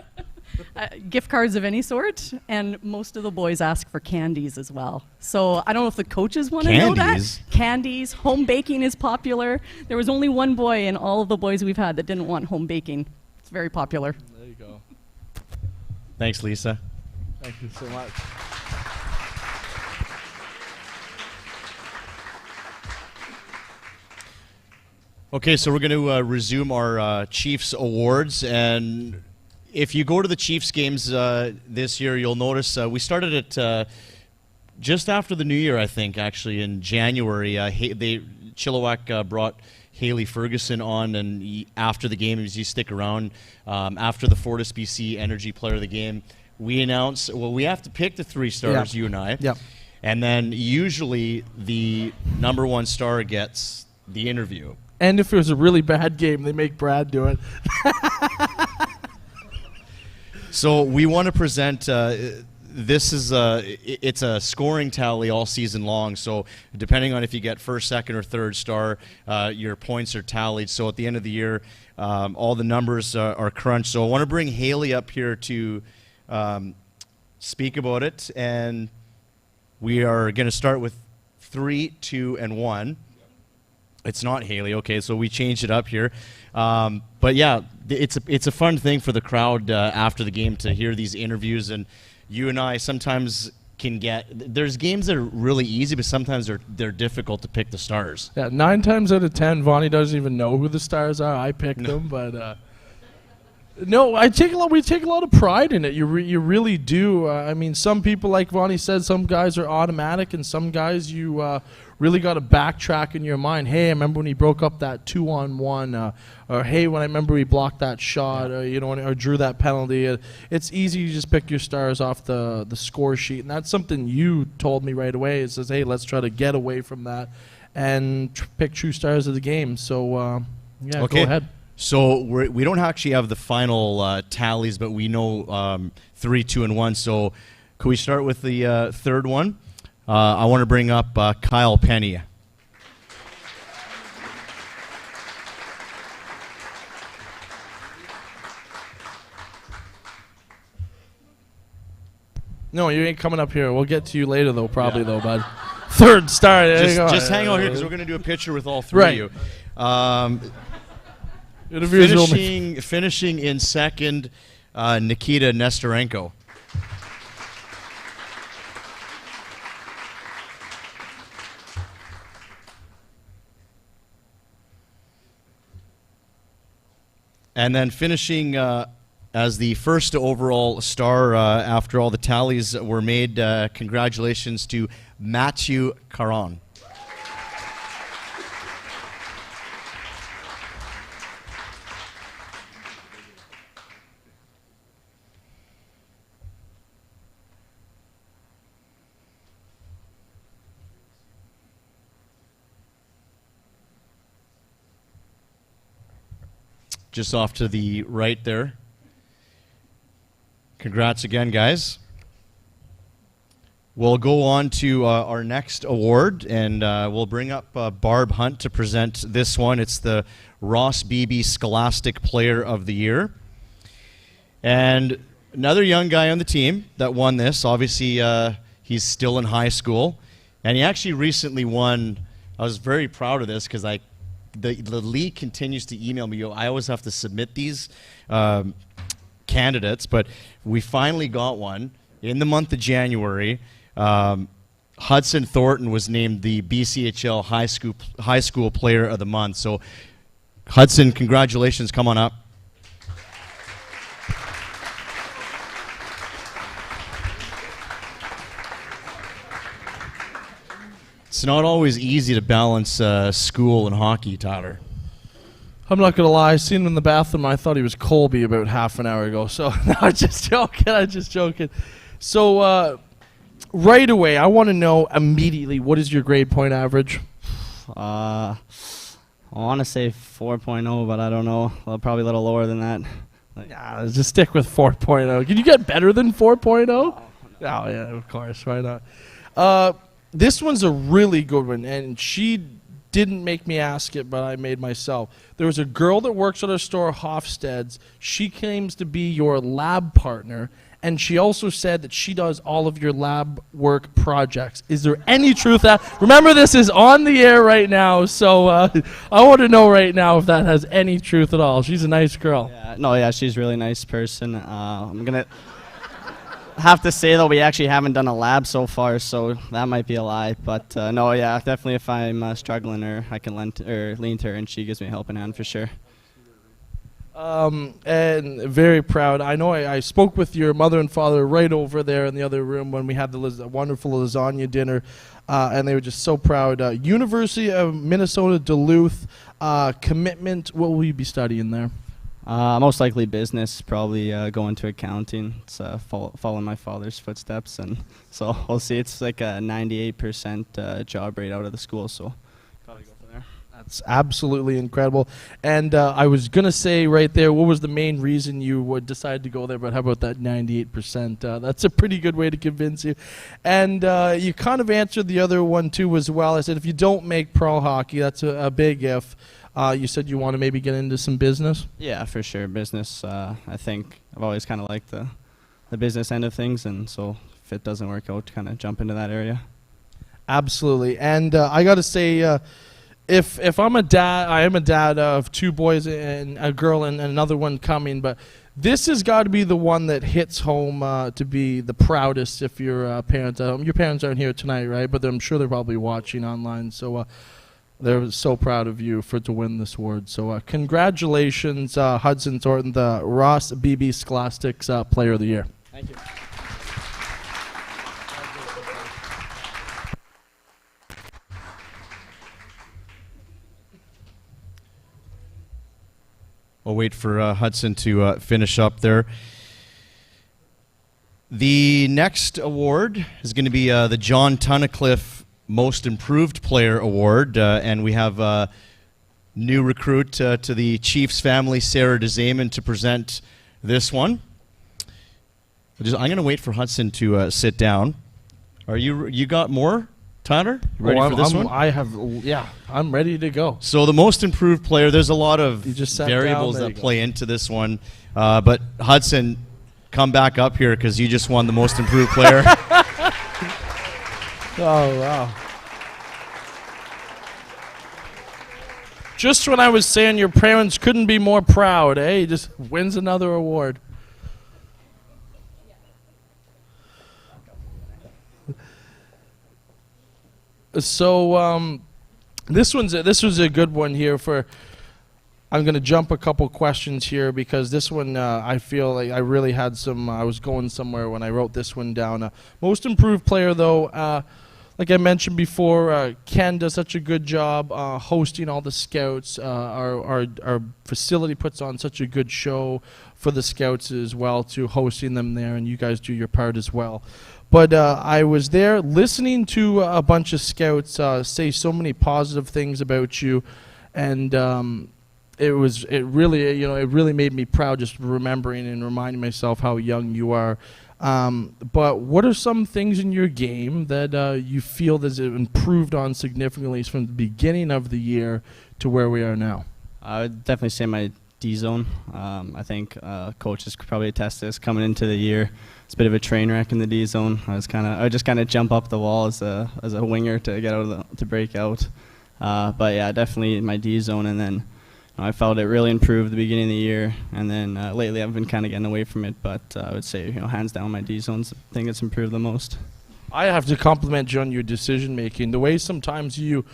Gift cards of any sort, and most of the boys ask for candies as well. So I don't know if the coaches want to know that. Candies? Candies. Home baking is popular. There was only one boy in all of the boys we've had that didn't want home baking. It's very popular. There you go. Thanks, Lisa. Thank you so much. Okay, so we're going to resume our Chiefs awards, and if you go to the Chiefs games this year, you'll notice we started it just after the New Year, I think, actually, in January. Chilliwack brought Haley Ferguson on, and after the game, as you stick around, after the Fortis BC Energy Player of the Game, we announced, well, we have to pick the 3 stars, you and I. Yep. And then usually the number 1 star gets the interview. And if it was a really bad game, they make Brad do it. So we want to present, this is it's a scoring tally all season long. So depending on if you get first, second, or third star, your points are tallied. So at the end of the year, all the numbers are crunched. So I want to bring Haley up here to speak about it. And we are going to start with 3, 2, and 1. It's not Haley, okay, so we changed it up here. But yeah, it's a fun thing for the crowd after the game to hear these interviews, and you and I sometimes can get, there's games that are really easy, but sometimes they're difficult to pick the stars. Yeah, 9 times out of 10, Vonnie doesn't even know who the stars are. I picked them, but No, we take a lot of pride in it. You really do. I mean, some people, like Ronnie said, some guys are automatic, and some guys you really got to backtrack in your mind. Hey, I remember when he broke up that 2-on-1, or hey, when I remember he blocked that shot, or or drew that penalty. It's easy to just pick your stars off the score sheet, and that's something you told me right away. It says, hey, let's try to get away from that and pick true stars of the game. So yeah, Okay. go ahead. So we don't actually have the final tallies, but we know 3, 2, and 1. So could we start with the third one? I want to bring up Kyle Penny. No, you ain't coming up here. We'll get to you later, though, probably, though, bud. Third star. There you go. Just hang out here because we're going to do a picture with all three of you. Finishing in second, Nikita Nestorenko. And then finishing as the first overall star after all the tallies were made, congratulations to Matthew Caron. Just off to the right there. Congrats again, guys. We'll go on to our next award, and we'll bring up Barb Hunt to present this one. It's the Ross Beebe Scholastic Player of the Year. And another young guy on the team that won this. Obviously, he's still in high school. And he actually recently won. I was very proud of this because the league continues to email me. I always have to submit these candidates, but we finally got one in the month of January. Hudson Thornton was named the BCHL High School Player of the Month. So, Hudson, congratulations. Come on up. It's not always easy to balance school and hockey, Tyler. I'm not gonna lie. I seen him in the bathroom. I thought he was Colby about half an hour ago. So no, I'm just joking. So right away, I want to know immediately, what is your grade point average? I want to say 4.0, but I don't know. Well, probably a little lower than that. Yeah, just stick with 4.0. Can you get better than 4.0? Oh yeah, of course. Why not? This one's a really good one, and she didn't make me ask it, but I made myself. There was a girl that works at our store, Hofstede's. She claims to be your lab partner, and she also said that she does all of your lab work projects. Is there any truth that? Remember, this is on the air right now, so I want to know right now if that has any truth at all. She's a nice girl. Yeah, she's a really nice person. I'm going to have to say, though, we actually haven't done a lab so far, so that might be a lie. But no, yeah, definitely if I'm struggling, or I can lean to her, and she gives me a helping hand for sure. And very proud. I know I spoke with your mother and father right over there in the other room when we had the wonderful lasagna dinner, and they were just so proud. University of Minnesota Duluth, commitment. What will you be studying there? Most likely business, probably go into accounting. It's following my father's footsteps, and so we'll see. It's like a 98% job rate out of the school, so probably go from there. That's absolutely incredible. And I was going to say right there, what was the main reason you would decide to go there, but how about that 98%? That's a pretty good way to convince you. And you kind of answered the other one too as well. I said if you don't make pro hockey, that's a big if. You said you want to maybe get into some business? Yeah, for sure. Business, I think I've always kind of liked the business end of things, and so if it doesn't work out, kind of jump into that area. Absolutely. And I got to say, if I'm a dad, I am a dad of 2 boys and a girl and another one coming, but this has got to be the one that hits home to be the proudest if you're a parent at home. Your parents aren't here tonight, right? But I'm sure they're probably watching online. So They're so proud of you to win this award. So congratulations, Hudson Thornton, the Ross BB Scholastics Player of the Year. Thank you. We'll wait for Hudson to finish up there. The next award is going to be the John Tunnicliffe Most Improved Player Award, and we have a new recruit to the Chiefs family, Sarah DeZaman, to present this one. I'm going to wait for Hudson to sit down. Are you got more, Tyler? You ready for this one? I'm ready to go. So the Most Improved Player, there's a lot of just variables that play into this one, but Hudson, come back up here because you just won the Most Improved Player. Oh, wow. Just when I was saying your parents couldn't be more proud, he just wins another award. So this was a good one here for. I'm going to jump a couple questions here because this one I feel like I really had some. I was going somewhere when I wrote this one down. Most Improved Player, though, like I mentioned before, Ken does such a good job hosting all the scouts. Our facility puts on such a good show for the scouts as well, to hosting them there, and you guys do your part as well. But I was there listening to a bunch of scouts say so many positive things about you, and it really made me proud just remembering and reminding myself how young you are. But what are some things in your game that you feel has improved on significantly from the beginning of the year to where we are now? I would definitely say my D zone. I think coaches could probably attest to this coming into the year. It's a bit of a train wreck in the D zone. I would just kind of jump up the wall as a winger to get out to break out. But yeah, definitely my D zone, and then I felt it really improved at the beginning of the year, and then lately I've been kind of getting away from it. But I would say, hands down, my D zone's the thing that's improved the most. I have to compliment you on your decision making. The way sometimes you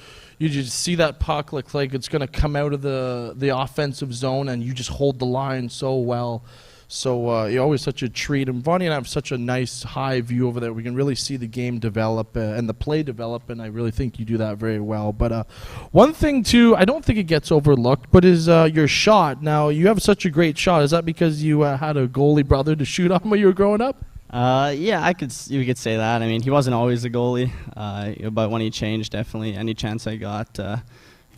just see that puck like it's going to come out of the offensive zone, and you just hold the line so well. So you're always such a treat. And Vonnie and I have such a nice high view over there. We can really see the game develop and the play develop, and I really think you do that very well. But one thing, too, I don't think it gets overlooked, but is your shot. Now, you have such a great shot. Is that because you had a goalie brother to shoot on when you were growing up? Yeah, you could say that. I mean, he wasn't always a goalie, but when he changed, definitely any chance I got,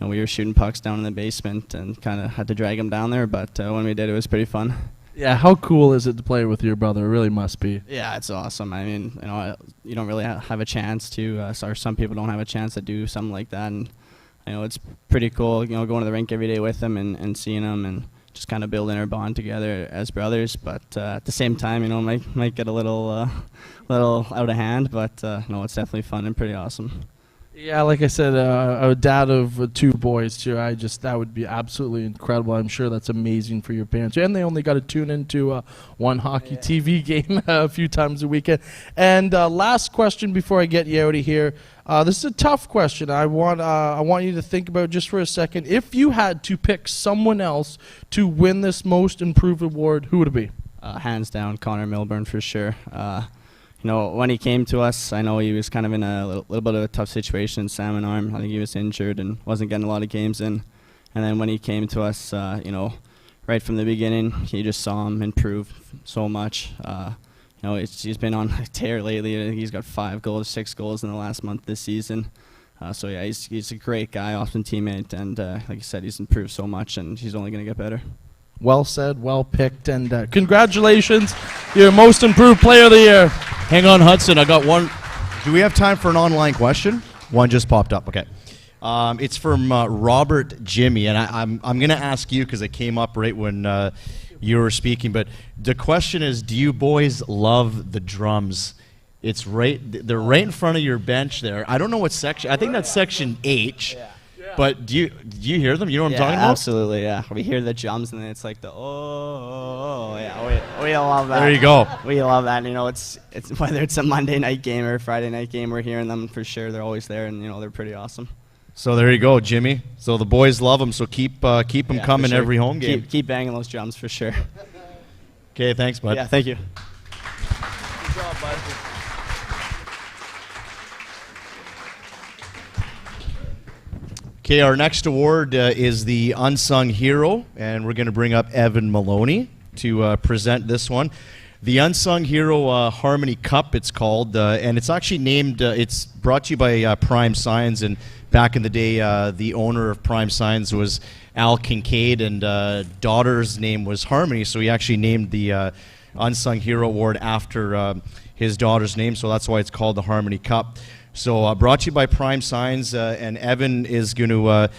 we were shooting pucks down in the basement and kind of had to drag him down there. But when we did, it was pretty fun. Yeah, how cool is it to play with your brother? It really must be. Yeah, it's awesome. I mean, you don't really have a chance to, or some people don't have a chance to do something like that, and it's pretty cool. Going to the rink every day with him and seeing him and just kind of building our bond together as brothers. But at the same time, might get a little out of hand. But no, it's definitely fun and pretty awesome. Yeah, like I said, a dad of two boys too. That would be absolutely incredible. I'm sure that's amazing for your parents. And they only got to tune into one hockey TV game a few times a weekend. And last question before I get you out of here. This is a tough question. I want you to think about just for a second. If you had to pick someone else to win this Most Improved Award, who would it be? Hands down, Connor Milburn for sure. When he came to us, I know he was kind of in a little bit of a tough situation in Salmon Arm. I think he was injured and wasn't getting a lot of games in. And then when he came to us, right from the beginning, he just saw him improve so much. He's been on a tear lately. I think he's got 6 goals in the last month this season. So yeah, he's a great guy, awesome teammate, and like I said, he's improved so much, and he's only going to get better. Well said, well picked, and congratulations, you're Most Improved Player of the Year. Hang on, Hudson. I got one. Do we have time for an online question? One just popped up. Okay. It's from Robert Jimmy, and I'm going to ask you because it came up right when you were speaking. But the question is, do you boys love the drums? They're right in front of your bench there. I don't know what section. I think that's section H. Yeah. But do you hear them? You know what I'm talking about? Absolutely, yeah. We hear the drums, and then it's like yeah. We love that. There you go. We love that. It's whether it's a Monday night game or a Friday night game, we're hearing them for sure. They're always there, and they're pretty awesome. So there you go, Jimmy. So the boys love him, so keep them Yeah, coming for sure. every home game. Keep banging those drums for sure. Okay, thanks, bud. Yeah, thank you. Good job, bud. Okay, our next award is the Unsung Hero, and we're going to bring up Evan Maloney to present this one. The Unsung Hero Harmony Cup, it's called, and it's actually named, it's brought to you by Prime Signs, and back in the day, the owner of Prime Signs was Al Kincaid, and daughter's name was Harmony, so he actually named the Unsung Hero Award after his daughter's name, so that's why it's called the Harmony Cup. So brought to you by Prime Signs, and Evan is going to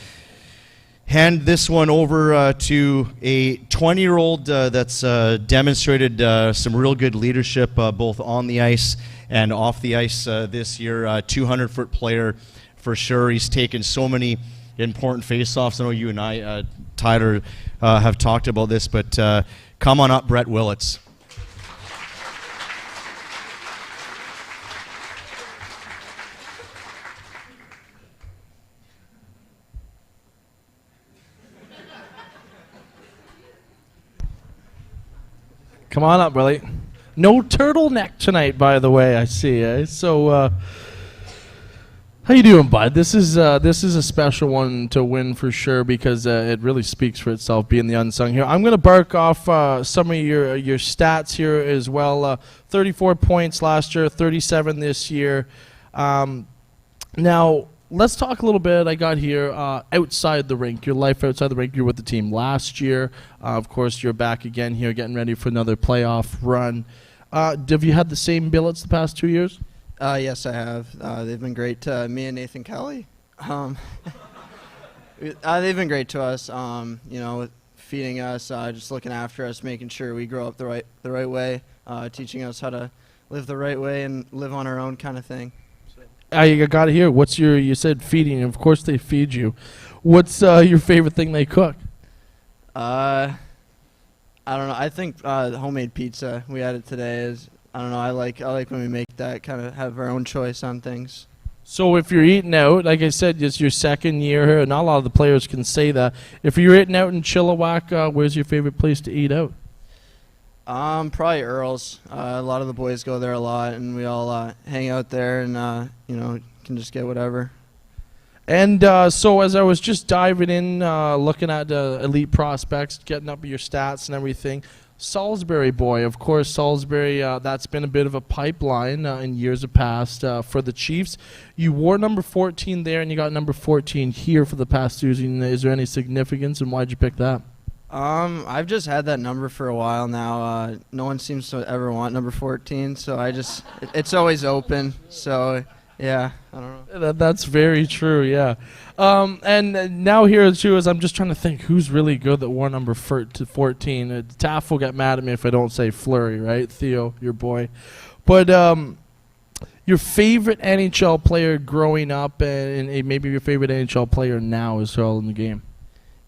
hand this one over to a 20-year-old that's demonstrated some real good leadership both on the ice and off the ice this year. 200-foot player for sure. He's taken so many important face-offs. I know you and I, Tyler, have talked about this, but come on up, Brett Willits. Come on up, Billet. No turtleneck tonight, by the way, I see. So, how you doing, bud? This is a special one to win for sure because it really speaks for itself, being the unsung hero. I'm going to bark off some of your stats here as well. 34 points last year, 37 this year. Now, let's talk a little bit. I got here outside the rink, your life outside the rink. You're with the team last year. Of course, you're back again here, getting ready for another playoff run. Have you had the same billets the past 2 years? Yes, I have. They've been great to me and Nathan Kelly. They've been great to us. Feeding us, just looking after us, making sure we grow up the right way, teaching us how to live the right way and live on our own kind of thing. I got it here. You said feeding. Of course they feed you. What's your favorite thing they cook? I don't know. I think homemade pizza. We had it today. I don't know. I like when we make that, kind of have our own choice on things. So if you're eating out, like I said, it's your second year here. Not a lot of the players can say that. If you're eating out in Chilliwack, where's your favorite place to eat out? Probably Earl's. A lot of the boys go there a lot, and we all hang out there and can just get whatever. And so as I was just diving in, looking at elite prospects, getting up your stats and everything, Salisbury boy, of course, Salisbury, that's been a bit of a pipeline in years past for the Chiefs. You wore number 14 there, and you got number 14 here for the past season. Is there any significance, and why'd you pick that? I've just had that number for a while now. No one seems to ever want number 14, so it's always open. So, yeah, I don't know. That's very true, yeah. And now here too is I'm just trying to think who's really good that wore number 14. Taff will get mad at me if I don't say Fleury, right? Theo, your boy. But your favorite NHL player growing up and maybe your favorite NHL player now as well in the game?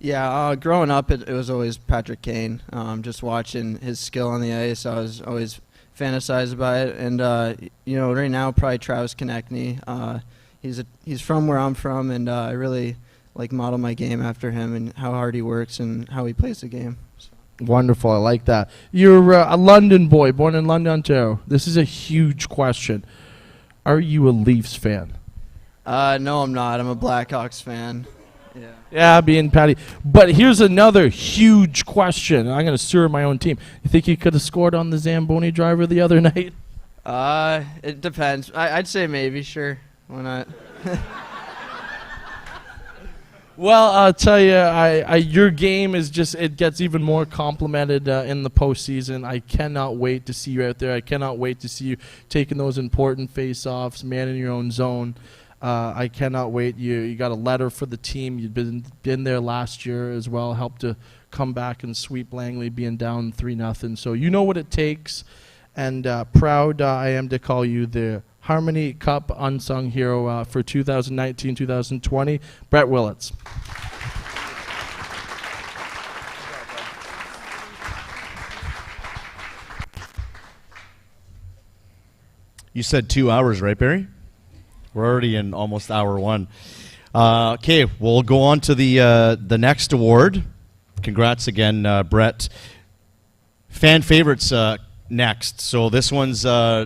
Yeah, growing up, it was always Patrick Kane. Just watching his skill on the ice, I was always fantasized about it. And right now, probably Travis Konechny. He's from where I'm from, and I really model my game after him and how hard he works and how he plays the game. So. Wonderful, I like that. You're a London boy, born in London, Ontario. This is a huge question. Are you a Leafs fan? No, I'm not. I'm a Blackhawks fan. Yeah, being Patty. But here's another huge question. I'm going to sue my own team. You think you could have scored on the Zamboni driver the other night? It depends. I'd say maybe, sure. Why not? Well, I'll tell you, your game is it gets even more complimented in the postseason. I cannot wait to see you out there. I cannot wait to see you taking those important face-offs, manning your own zone. I cannot wait. You got a letter for the team. You've been there last year as well. Helped to come back and sweep Langley, being down 3-0. So you know what it takes. And proud I am to call you the Harmony Cup Unsung Hero for 2019-2020, Brett Willits. You said 2 hours, right, Barry? We're already in almost hour one. Okay, we'll go on to the next award. Congrats again, Brett. Fan favorites next. So this one's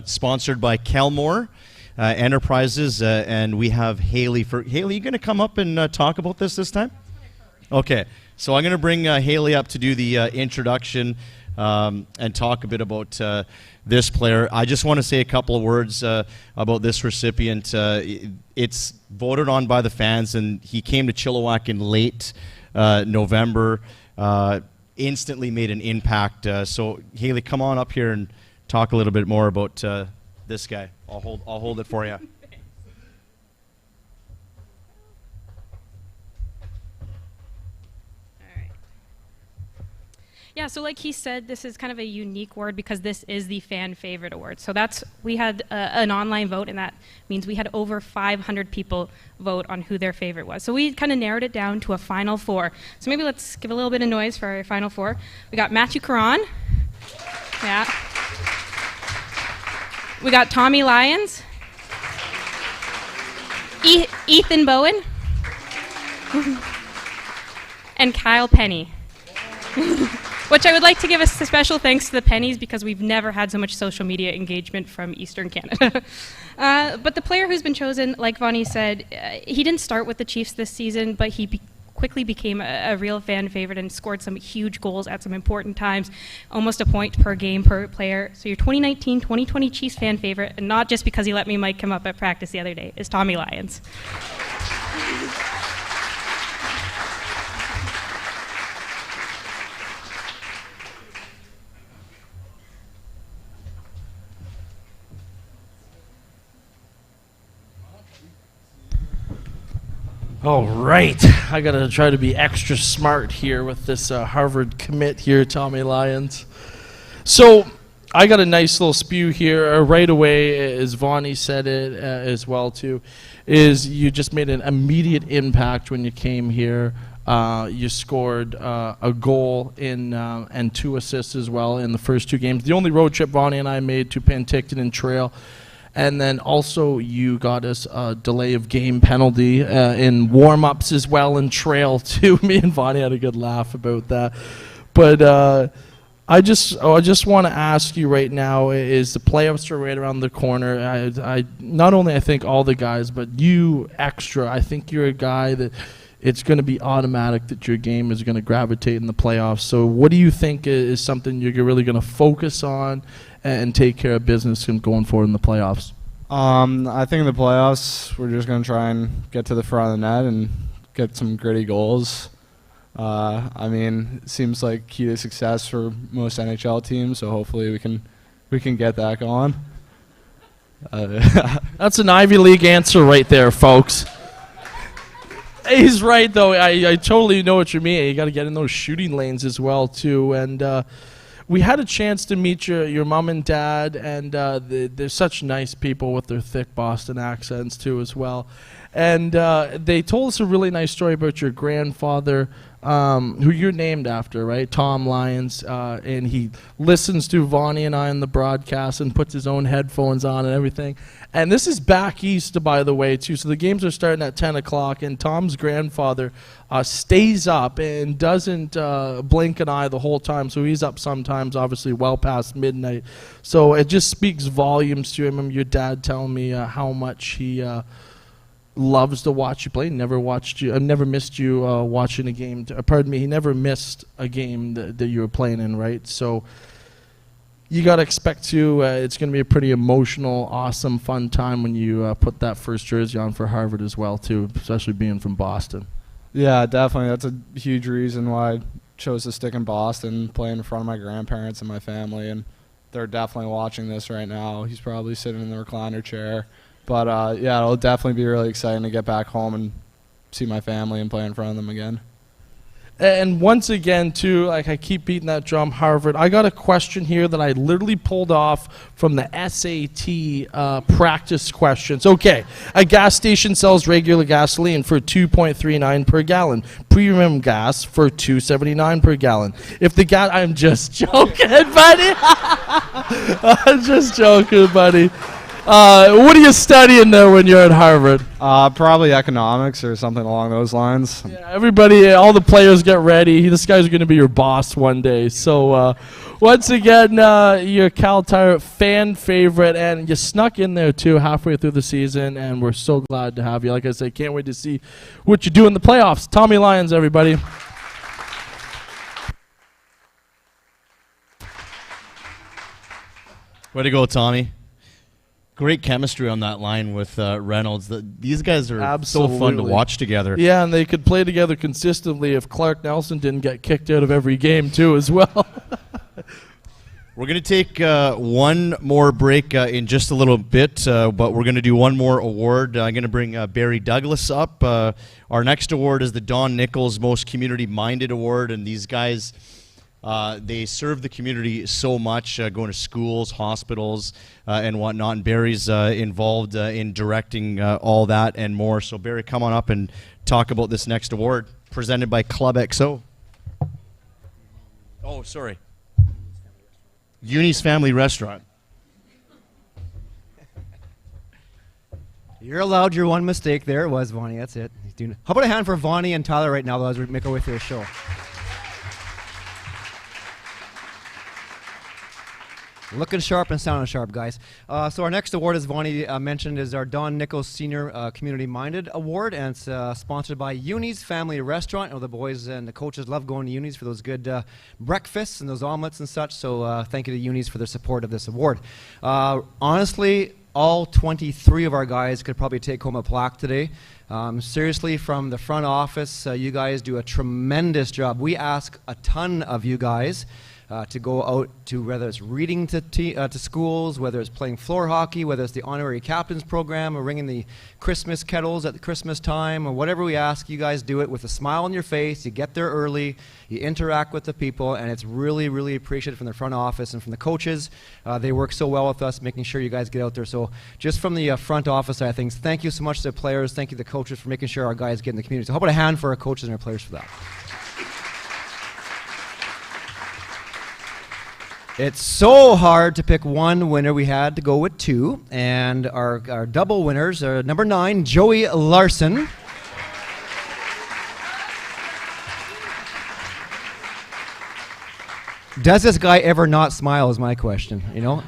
sponsored by Kelmore Enterprises, and we have Haley. Haley, you going to come up and talk about this time? Okay, so I'm going to bring Haley up to do the introduction and talk a bit about this player. I just want to say a couple of words about this recipient. It's voted on by the fans, and he came to Chilliwack in late November. Instantly made an impact. So Haley, come on up here and talk a little bit more about this guy. I'll hold it for you. Yeah, so like he said, this is kind of a unique award because this is the fan favorite award. So we had an online vote, and that means we had over 500 people vote on who their favorite was. So we kind of narrowed it down to a final four. So maybe let's give a little bit of noise for our final four. We got Matthew Caron. Yeah. We got Tommy Lyons. Ethan Bowen. And Kyle Penny. Which I would like to give a special thanks to the Pennies because we've never had so much social media engagement from Eastern Canada. But the player who's been chosen, like Vonnie said, he didn't start with the Chiefs this season, but he quickly became a real fan favorite and scored some huge goals at some important times, almost a point per game per player. So your 2019-2020 Chiefs fan favorite, and not just because he let me mic him up at practice the other day, is Tommy Lyons. All right, I gotta try to be extra smart here with this Harvard commit here, Tommy Lyons. So I got a nice little spew here right away, as Vonnie said it as well too, is you just made an immediate impact when you came here. You scored a goal and 2 assists as well in the first 2 games. The only road trip Vonnie and I made to Penticton and Trail. And then also you got us a delay of game penalty in warm-ups as well in Trail too. Me and Vonnie had a good laugh about that. But I just want to ask you right now, is the playoffs are right around the corner. I not only I think all the guys, but you extra. I think you're a guy that it's going to be automatic that your game is going to gravitate in the playoffs. So what do you think is something you're really going to focus on and take care of business and going forward in the playoffs? I think in the playoffs, we're just going to try and get to the front of the net and get some gritty goals. I mean, it seems like key to success for most NHL teams, so hopefully we can get that going. That's an Ivy League answer right there, folks. He's right, though. I totally know what you mean. You got to get in those shooting lanes as well, too. And we had a chance to meet your mom and dad, and they're such nice people with their thick Boston accents, too, as well. And they told us a really nice story about your grandfather, who you're named after, right? Tom Lyons. And he listens to Vonnie and I on the broadcast and puts his own headphones on and everything. And this is back east, by the way, too. So the games are starting at 10 o'clock, and Tom's grandfather stays up and doesn't blink an eye the whole time. So he's up sometimes, obviously, well past midnight. So it just speaks volumes to him. Your dad telling me how much he loves to watch you play. Never missed you watching a game. Pardon me, he never missed a game that you were playing in, right? So you got to expect to, it's going to be a pretty emotional, awesome, fun time when you put that first jersey on for Harvard as well, too, especially being from Boston. Yeah, definitely. That's a huge reason why I chose to stick in Boston, play in front of my grandparents and my family, and they're definitely watching this right now. He's probably sitting in the recliner chair. But, yeah, it'll definitely be really exciting to get back home and see my family and play in front of them again. And once again, too, like I keep beating that drum, Harvard, I got a question here that I literally pulled off from the SAT practice questions. Okay, a gas station sells regular gasoline for $2.39 per gallon. Premium gas for $2.79 per gallon. If the gas, I'm just joking, buddy. I'm just joking, buddy. What are you studying there when you're at Harvard? Probably economics or something along those lines. Yeah, everybody, all the players get ready. This guy's going to be your boss one day. So once again, you're Cal Tire fan favorite, and you snuck in there too halfway through the season, and we're so glad to have you. Like I said, can't wait to see what you do in the playoffs. Tommy Lyons, everybody. Way to go, Tommy. Great chemistry on that line with Reynolds. These guys are so fun to watch together. Yeah, and they could play together consistently if Clark Nelson didn't get kicked out of every game too as well. We're going to take one more break in just a little bit, but we're going to do one more award. I'm going to bring Barry Douglas up. Our next award is the Don Nichols Most Community-Minded Award, and these guys, they serve the community so much, going to schools, hospitals, and whatnot, and Barry's involved in directing all that and more. So Barry, come on up and talk about this next award, presented by Club XO. Oh, sorry. Uni's Family Restaurant. You're allowed your one mistake there. It was Vonnie. That's it. How about a hand for Vonnie and Tyler right now, though, as we make our way through the show? Looking sharp and sounding sharp, guys. So our next award, as Vonnie mentioned, is our Don Nichols Senior Community Minded Award, and it's sponsored by Uni's Family Restaurant. The boys and the coaches love going to Uni's for those good breakfasts and those omelets and such, so thank you to Uni's for their support of this award. Honestly, all 23 of our guys could probably take home a plaque today. Seriously, from the front office, you guys do a tremendous job. We ask a ton of you guys to go out to, whether it's reading to schools, whether it's playing floor hockey, whether it's the honorary captains program, or ringing the Christmas kettles at the Christmas time, or whatever we ask, you guys do it with a smile on your face. You get there early, you interact with the people, and it's really, really appreciated from the front office and from the coaches. They work so well with us, making sure you guys get out there. So just from the front office side of things, thank you so much to the players, thank you to the coaches for making sure our guys get in the community. So how about a hand for our coaches and our players for that? It's so hard to pick one winner. We had to go with two, and our double winners are number 9, Joey Larson. Does this guy ever not smile is my question, you know?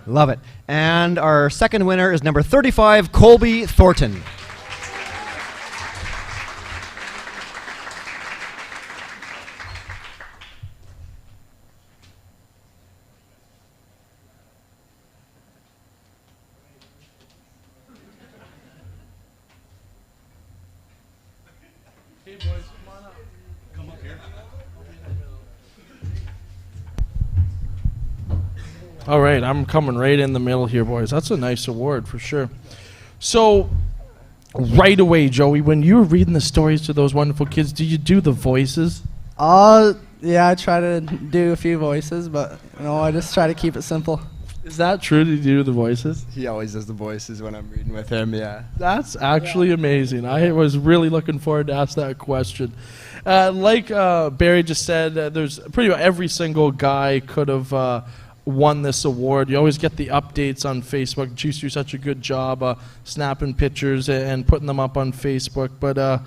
Love it. And our second winner is number 35, Colby Thornton. All right, I'm coming right in the middle here, boys. That's a nice award for sure. So, right away, Joey, when you were reading the stories to those wonderful kids, did you do the voices? Yeah, I try to do a few voices, but I just try to keep it simple. Is that true? Did you do the voices? He always does the voices when I'm reading with him, yeah. That's actually amazing. I was really looking forward to ask that question. Like Barry just said, there's pretty much every single guy could have won this award. You always get the updates on Facebook. Chiefs do such a good job snapping pictures and putting them up on Facebook. But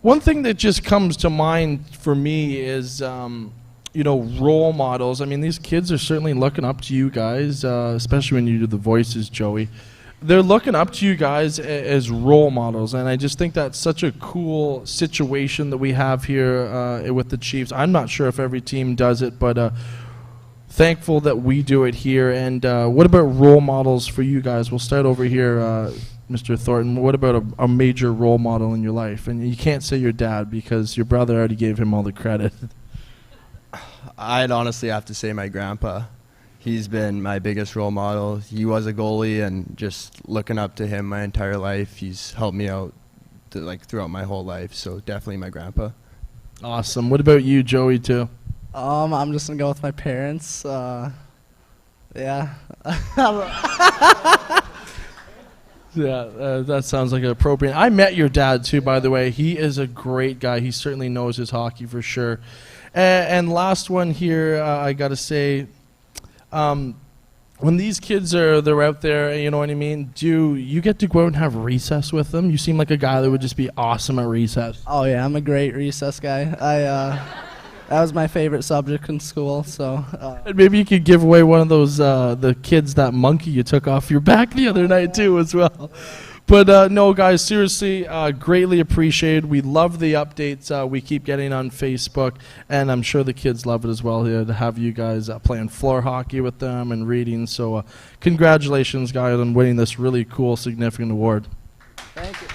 one thing that just comes to mind for me is, role models. I mean, these kids are certainly looking up to you guys, especially when you do the voices, Joey. They're looking up to you guys as role models, and I just think that's such a cool situation that we have here with the Chiefs. I'm not sure if every team does it, but thankful that we do it here. And what about role models for you guys? We'll start over here, Mr. Thornton. What about a major role model in your life? And you can't say your dad because your brother already gave him all the credit. I'd honestly have to say my grandpa. He's been my biggest role model. He was a goalie, and just looking up to him my entire life. He's helped me out throughout my whole life, so definitely my grandpa. Awesome. What about you, Joey, too? I'm just gonna go with my parents. Yeah. Yeah, that sounds like appropriate. I met your dad too, by the way. He is a great guy. He certainly knows his hockey for sure. And last one here, I gotta say, when these kids they're out there, you know what I mean? Do you get to go out and have recess with them? You seem like a guy that would just be awesome at recess. Oh yeah, I'm a great recess guy. That was my favorite subject in school. So And maybe you could give away one of those the kids that monkey you took off your back the other night too as well. But no, guys, seriously, greatly appreciated. We love the updates we keep getting on Facebook, and I'm sure the kids love it as well here to have you guys playing floor hockey with them and reading. So congratulations, guys, on winning this really cool, significant award. thank you.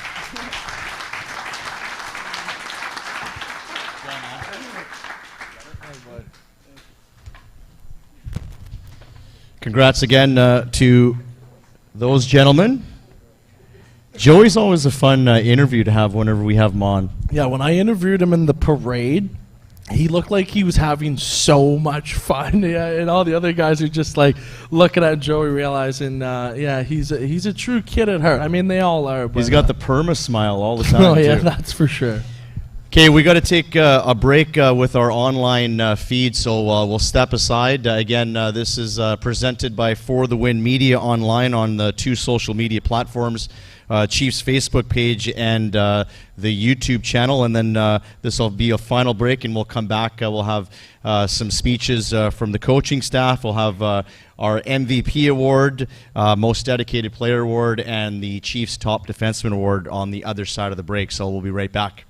Congrats again to those gentlemen. Joey's always a fun interview to have whenever we have him on. Yeah, when I interviewed him in the parade, he looked like he was having so much fun. Yeah, and all the other guys are just like looking at Joey, realizing, yeah, he's a true kid at heart. I mean, they all are. But, He's got the perma smile all the time. oh yeah, too. that's for sure. Okay, we got to take a break with our online feed, so we'll step aside. Again, this is presented by For the Win Media online on the 2 social media platforms, Chiefs Facebook page and the YouTube channel. And then this will be a final break, and we'll come back. We'll have some speeches from the coaching staff. We'll have our MVP award, Most Dedicated Player award, and the Chiefs Top Defenseman award on the other side of the break. So we'll be right back.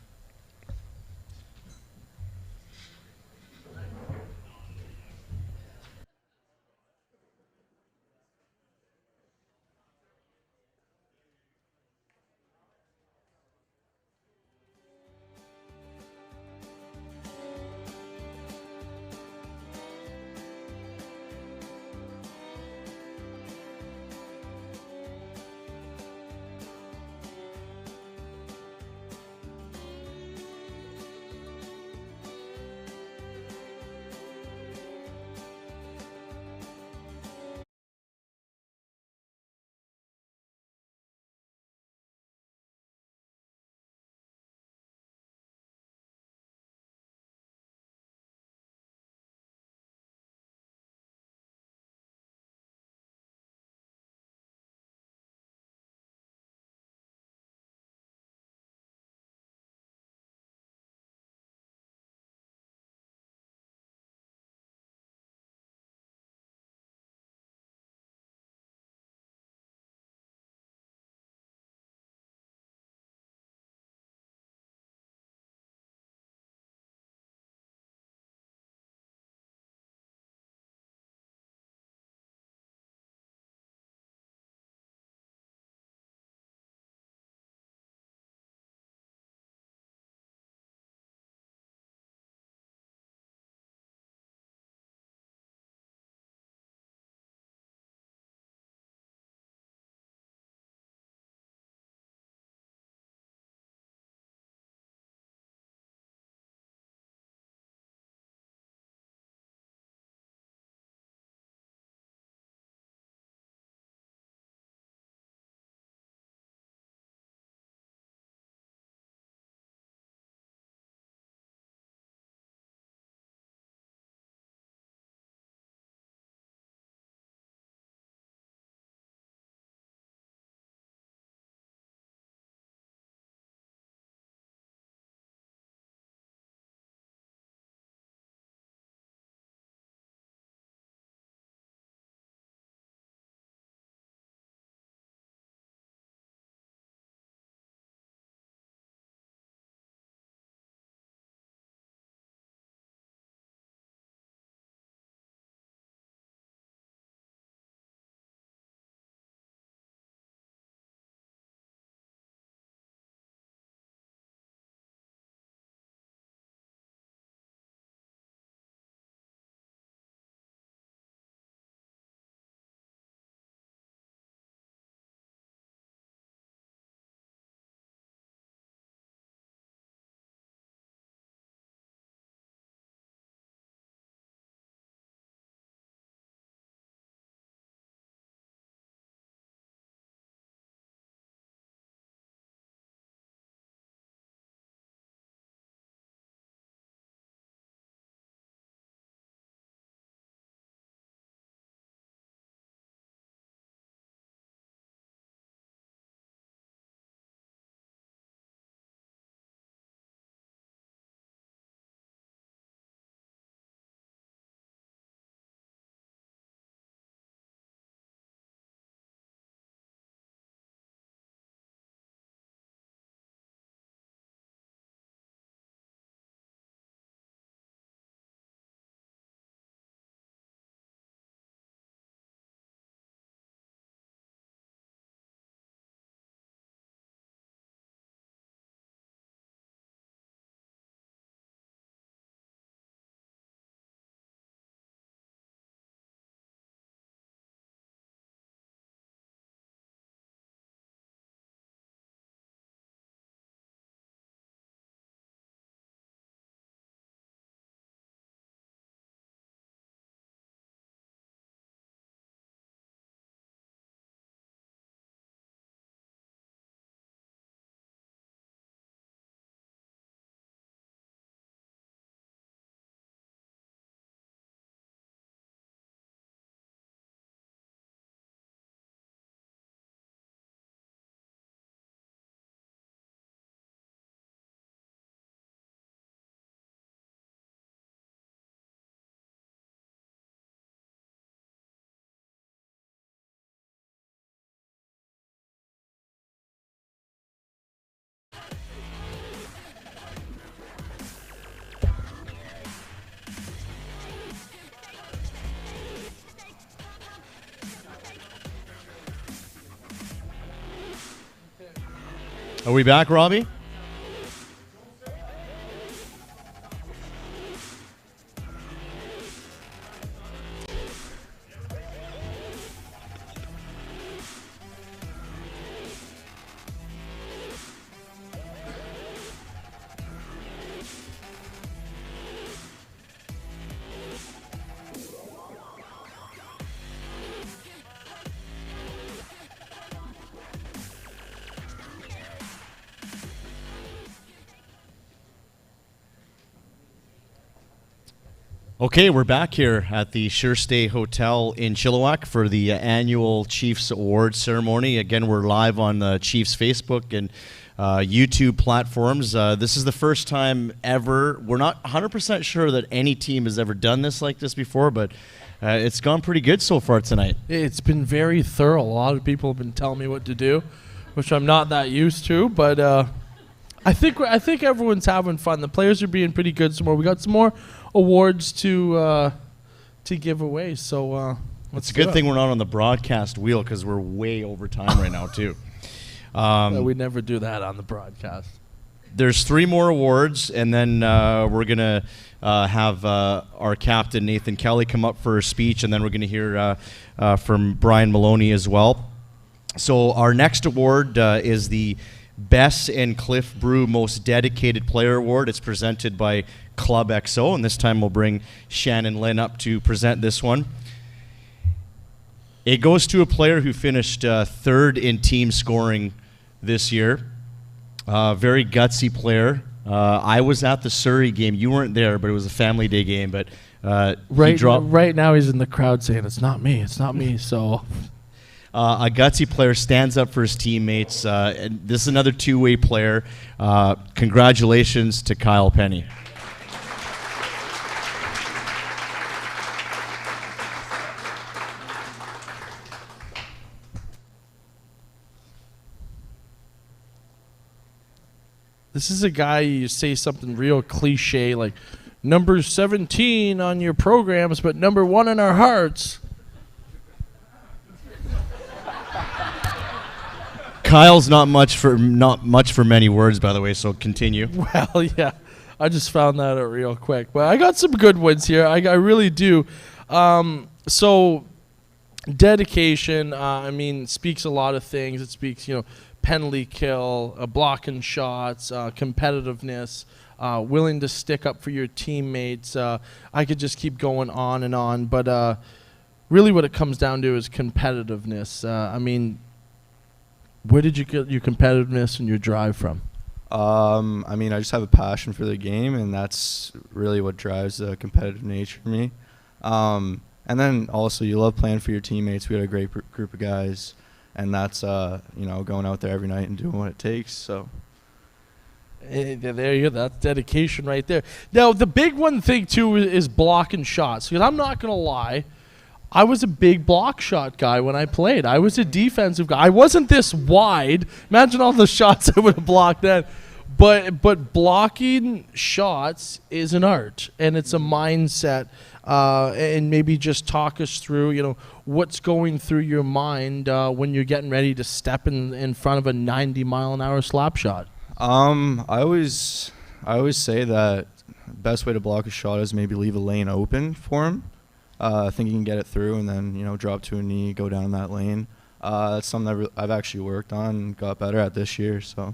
Are we back, Robbie? Okay, we're back here at the Sure Stay Hotel in Chilliwack for the annual Chiefs Awards ceremony. Again, we're live on the Chiefs Facebook and YouTube platforms. This is the first time ever. We're not 100% sure that any team has ever done this like this before, but it's gone pretty good so far tonight. It's been very thorough. A lot of people have been telling me what to do, which I'm not that used to, but I think everyone's having fun. The players are being pretty good. We got some more awards to give away. So it's a good thing we're not on the broadcast wheel because we're way over time right now too. We never do that on the broadcast. There's 3 more awards, and then we're gonna have our captain Nathan Kelly come up for a speech, and then we're gonna hear from Brian Maloney as well. So our next award is the Bess and Cliff Brew Most Dedicated Player Award. It's presented by Club XO, and this time we'll bring Shannon Lynn up to present this one. It goes to a player who finished 3rd in team scoring this year. Very gutsy player. I was at the Surrey game. You weren't there, but it was a family day game. But right now he's in the crowd saying, "It's not me. It's not me." So. A gutsy player stands up for his teammates. And this is another two-way player. Congratulations to Kyle Penny. This is a guy you say something real cliche like number 17 on your programs, but number 1 in our hearts. Kyle's not much for many words, by the way, so continue. Well, yeah, I just found that out real quick, but I got some good ones here. I really do. So dedication, I mean, speaks a lot of things. It speaks, penalty kill, blocking shots, competitiveness, willing to stick up for your teammates. I could just keep going on and on, but really what it comes down to is competitiveness. I mean, where did you get your competitiveness and your drive from? I mean, I just have a passion for the game, and that's really what drives the competitive nature for me. And then also, you love playing for your teammates. We had a great group of guys, and that's going out there every night and doing what it takes. So there you go. That's dedication right there. Now, the big one thing too is blocking shots. Because I'm not gonna lie, I was a big block shot guy when I played. I was a defensive guy. I wasn't this wide. Imagine all the shots I would have blocked then. But blocking shots is an art, and it's a mindset. And maybe just talk us through, what's going through your mind when you're getting ready to step in front of a 90-mile-an-hour slap shot. I always say that the best way to block a shot is maybe leave a lane open for him. I think you can get it through and then, drop to a knee, go down that lane. That's something that I've actually worked on and got better at this year. So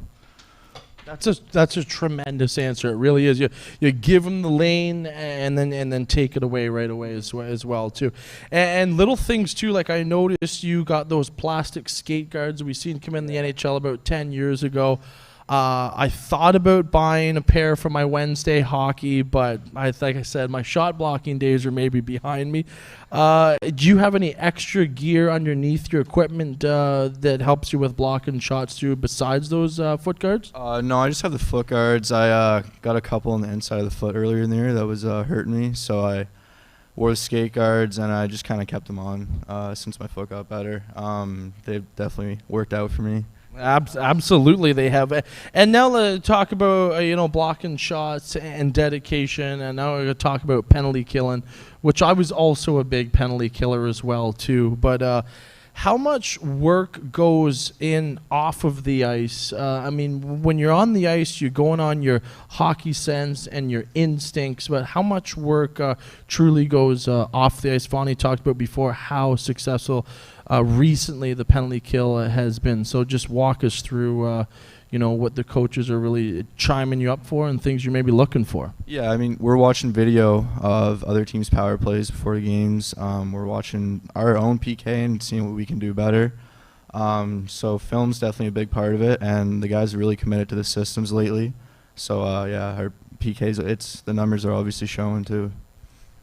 that's a tremendous answer. It really is. You give them the lane and then take it away right away as well too. And little things too, like I noticed you got those plastic skate guards we seen come in the NHL about 10 years ago. I thought about buying a pair for my Wednesday hockey, but like I said, my shot blocking days are maybe behind me. Do you have any extra gear underneath your equipment that helps you with blocking shots too, besides those foot guards? No, I just have the foot guards. I got a couple on the inside of the foot earlier in the year that was hurting me, so I wore the skate guards and I just kind of kept them on since my foot got better. They've definitely worked out for me. Absolutely, they have. And now let's talk about blocking shots and dedication. And now we're going to talk about penalty killing, which I was also a big penalty killer as well too. But how much work goes in off of the ice? I mean, when you're on the ice, you're going on your hockey sense and your instincts, but how much work truly goes off the ice? Vonnie talked about before how successful recently the penalty kill has been. So just walk us through what the coaches are really chiming you up for and things you may be looking for. Yeah, I mean, we're watching video of other teams' power plays before the games. We're watching our own PK and seeing what we can do better. So film's definitely a big part of it, and the guys are really committed to the systems lately. So yeah, our PKs, the numbers are obviously showing too.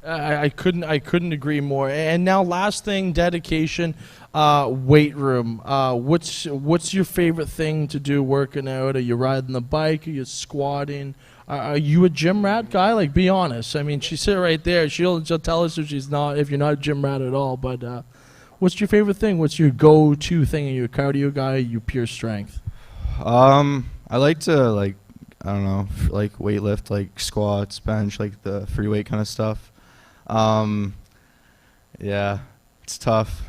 I couldn't agree more. And now, last thing, dedication, weight room. What's your favorite thing to do working out? Are you riding the bike? Are you squatting? Are you a gym rat guy? Like, be honest. I mean, she's sitting right there. She'll tell us if she's not, if you're not a gym rat at all. But what's your favorite thing? What's your go-to thing? Are you a cardio guy? Are you pure strength? I like to I don't know, like weight lift, like squats, bench, like the free weight kind of stuff. Yeah, it's tough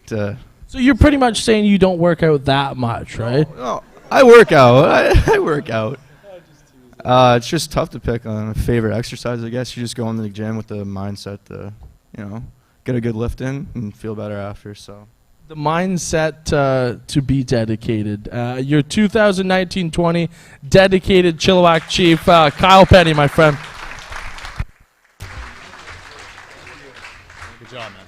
to. So you're pretty much saying you don't work out that much, right? No, I work out. I work out. It's just tough to pick on a favorite exercise. I guess you just go into the gym with the mindset to, get a good lift in and feel better after. So. The mindset to be dedicated. Your 2019-20 dedicated Chilliwack Chief, Kyle Penny, my friend. Good job, man.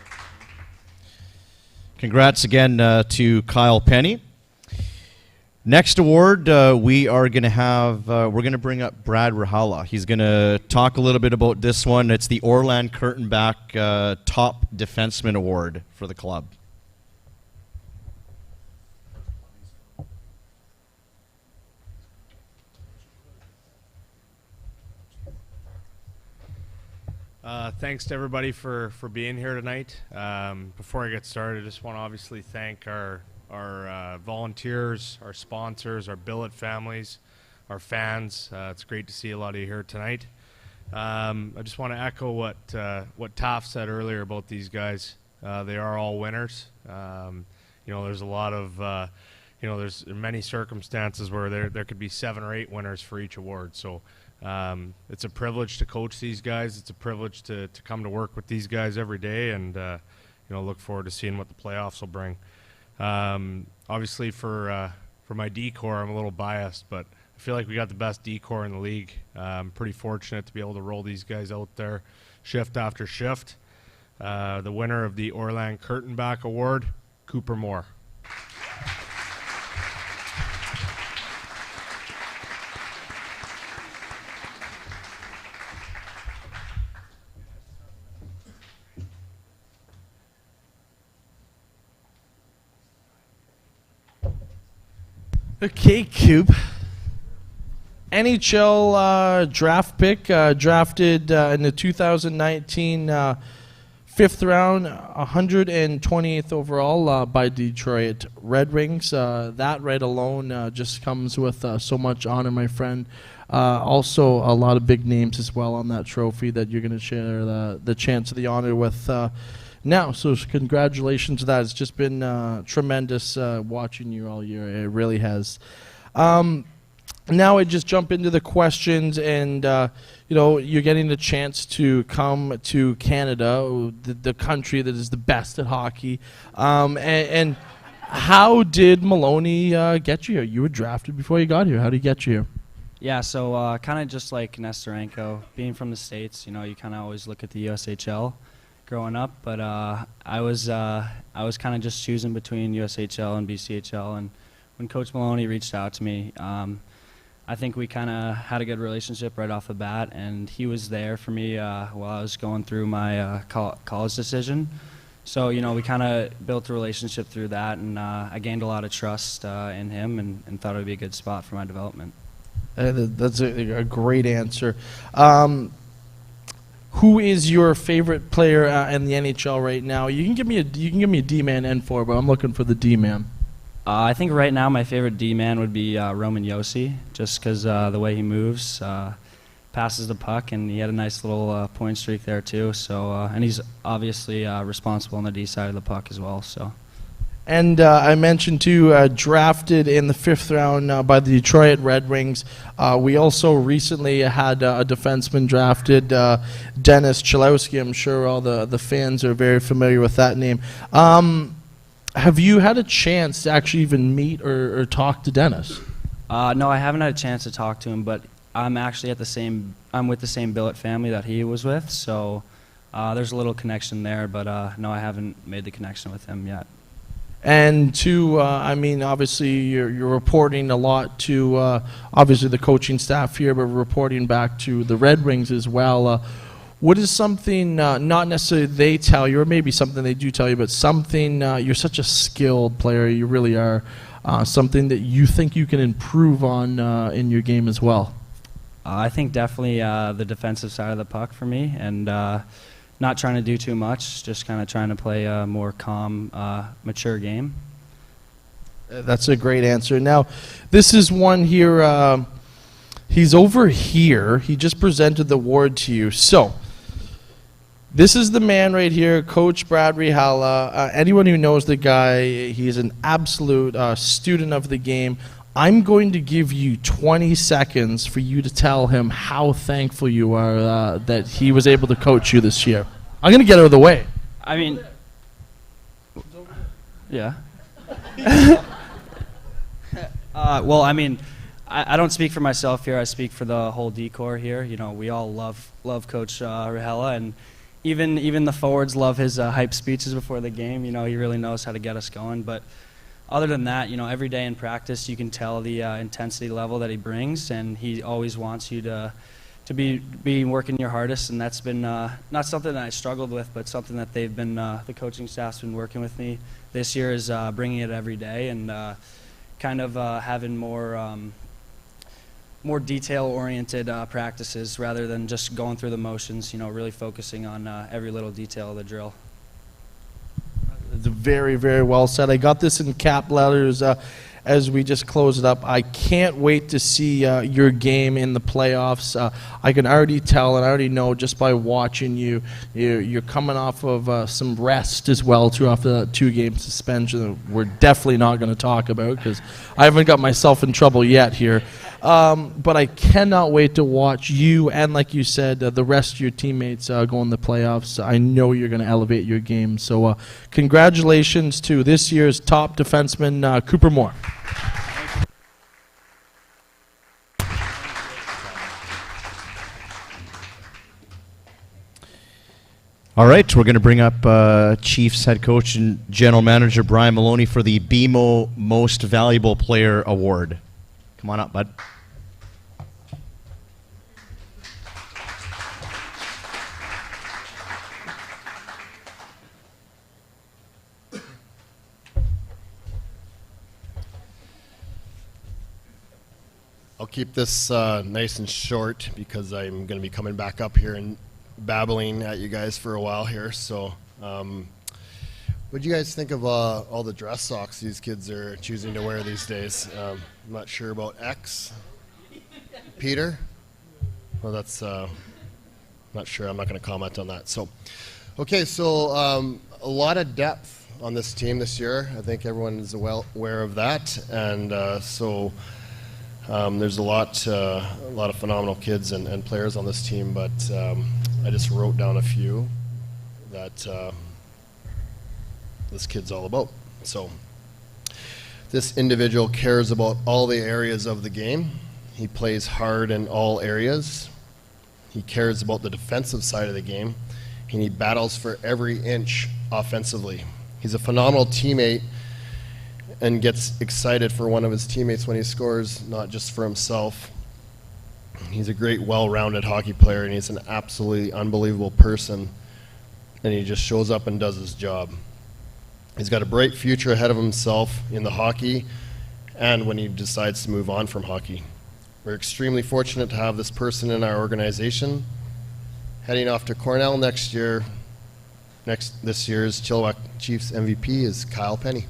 Congrats again to Kyle Penny. Next award, we are going to have, we're going to bring up Brad Rahala. He's going to talk a little bit about this one. It's the Orland Kurtenbach Top Defenseman Award for the club. Thanks to everybody for being here tonight. Before I get started, I just want to obviously thank our volunteers, our sponsors, our Billet families, our fans. It's great to see a lot of you here tonight. I just want to echo what Taff said earlier about these guys. They are all winners. There's a lot of there's many circumstances where there could be 7 or 8 winners for each award. So it's a privilege to coach these guys. It's a privilege to come to work with these guys every day, and look forward to seeing what the playoffs will bring. Obviously for my D-corps, I'm a little biased, but I feel like we got the best D-corps in the league. I'm pretty fortunate to be able to roll these guys out there shift after shift. The winner of the Orland Kurtenbach Award, Cooper Moore. Okay, Coop. NHL draft pick, drafted in the 2019 5th round, 128th overall by Detroit Red Wings. That right alone just comes with so much honor, my friend. Also, a lot of big names as well on that trophy that you're going to share the chance of the honor with now. So congratulations to that. It's just been tremendous watching you all year. It really has. Now I just jump into the questions, and you're getting the chance to come to Canada, the country that is the best at hockey. And how did Maloney get you here? You were drafted before you got here. How did he get you here? Yeah, so kind of just like Nesterenko, being from the States, you kind of always look at the USHL growing up, but I was kind of just choosing between USHL and BCHL, and when Coach Maloney reached out to me, I think we kind of had a good relationship right off the bat, and he was there for me while I was going through my college decision. So, we kind of built a relationship through that, and I gained a lot of trust in him and thought it would be a good spot for my development. That's a great answer. Who is your favorite player in the NHL right now? You can give me a D-man and forward, but I'm looking for the D-man. I think right now my favorite D-man would be Roman Josi, just because the way he moves, passes the puck, and he had a nice little point streak there too. So and he's obviously responsible on the D side of the puck as well. So. And I mentioned too, drafted in the 5th round by the Detroit Red Wings. We also recently had a defenseman drafted, Dennis Chalowski. I'm sure all the fans are very familiar with that name. Have you had a chance to actually even meet or talk to Dennis? No, I haven't had a chance to talk to him, but I'm actually I'm with the same Billet family that he was with, so there's a little connection there, but no, I haven't made the connection with him yet. And to, I mean, obviously you're reporting a lot to, obviously the coaching staff here, but reporting back to the Red Wings as well. What is something, not necessarily they tell you, or maybe something they do tell you, but something, you're such a skilled player, you really are, something that you think you can improve on in your game as well? I think definitely the defensive side of the puck for me, and not trying to do too much, just kind of trying to play a more calm, mature game. That's a great answer. Now, this is one here, he's over here. He just presented the award to you. So, this is the man right here, Coach Brad Rihala. Anyone who knows the guy, he's an absolute student of the game. I'm going to give you 20 seconds for you to tell him how thankful you are that he was able to coach you this year. I'm going to get out of the way. I mean, yeah. Well, I mean, I don't speak for myself here. I speak for the whole decor here. You know, we all love Coach Rihala, and even the forwards love his hype speeches before the game. You know, he really knows how to get us going. But other than that, you know, every day in practice, you can tell the intensity level that he brings, and he always wants you to be working your hardest, and that's been not something that I struggled with, but something that they've been the coaching staff's been working with me this year, is bringing it every day and kind of having more detail-oriented practices rather than just going through the motions. You know, really focusing on every little detail of the drill. It's very, very well said. I got this in cap letters as we just close it up. I can't wait to see your game in the playoffs. I can already tell and I already know just by watching you, you're coming off of some rest as well, too, after that 2-game suspension that we're definitely not going to talk about because I haven't got myself in trouble yet here. But I cannot wait to watch you and, like you said, the rest of your teammates go in the playoffs. I know you're going to elevate your game. So congratulations to this year's top defenseman, Cooper Moore. All right, we're going to bring up Chiefs head coach and general manager Brian Maloney for the BMO Most Valuable Player Award. Come on up, bud. I'll keep this nice and short because I'm going to be coming back up here and babbling at you guys for a while here. So what do you guys think of all the dress socks these kids are choosing to wear these days? I'm not sure about X. Peter? Well, that's not sure. I'm not going to comment on that. So, okay, so a lot of depth on this team this year. I think everyone is well aware of that. And so there's a lot of phenomenal kids and players on this team, but I just wrote down a few that this kid's all about. So this individual cares about all the areas of the game. He plays hard in all areas. He cares about the defensive side of the game, and he battles for every inch offensively. He's a phenomenal teammate and gets excited for one of his teammates when he scores, not just for himself. He's a great, well-rounded hockey player, and he's an absolutely unbelievable person, and he just shows up and does his job. He's got a bright future ahead of himself in the hockey and when he decides to move on from hockey. We're extremely fortunate to have this person in our organization. Heading off to Cornell next year, this year's Chilliwack Chiefs MVP is Kyle Penny.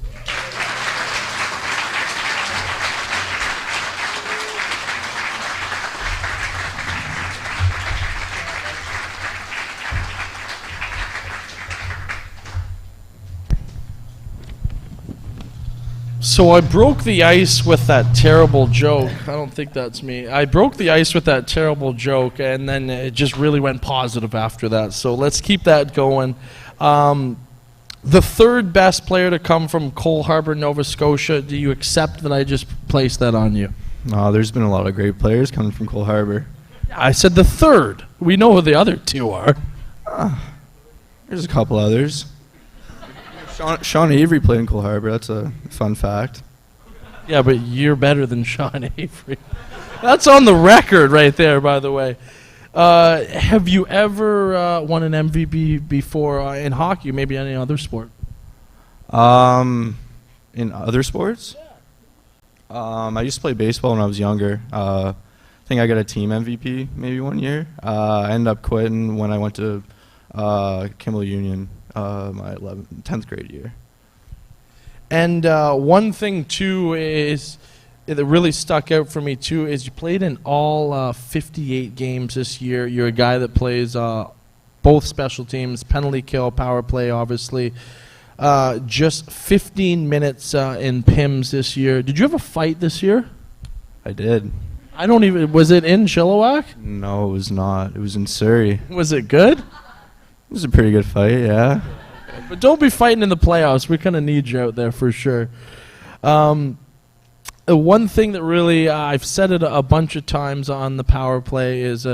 So I broke the ice with that terrible joke. I don't think that's me. I broke the ice with that terrible joke, and then it just really went positive after that. So let's keep that going. The third best player to come from Cole Harbour, Nova Scotia. Do you accept that I just placed that on you? No, there's been a lot of great players coming from Cole Harbour. I said the third. We know who the other two are. There's a couple others. Sean Avery played in Cole Harbour. That's a fun fact. Yeah, but you're better than Sean Avery. That's on the record right there, by the way. Have you ever won an MVP before in hockey or maybe any other sport? In other sports? I used to play baseball when I was younger. I think I got a team MVP maybe one year. I ended up quitting when I went to Kimball Union my 10th grade year. And one thing, too, is that really stuck out for me, too, is you played in all 58 games this year. You're a guy that plays both special teams, penalty kill, power play, obviously. Just 15 minutes in PIMS this year. Did you have a fight this year? I did. I don't even... Was it in Chilliwack? No, it was not. It was in Surrey. Was it good? It was a pretty good fight, yeah. But don't be fighting in the playoffs. We're going to need you out there for sure. One thing that really, I've said it a bunch of times on the power play is,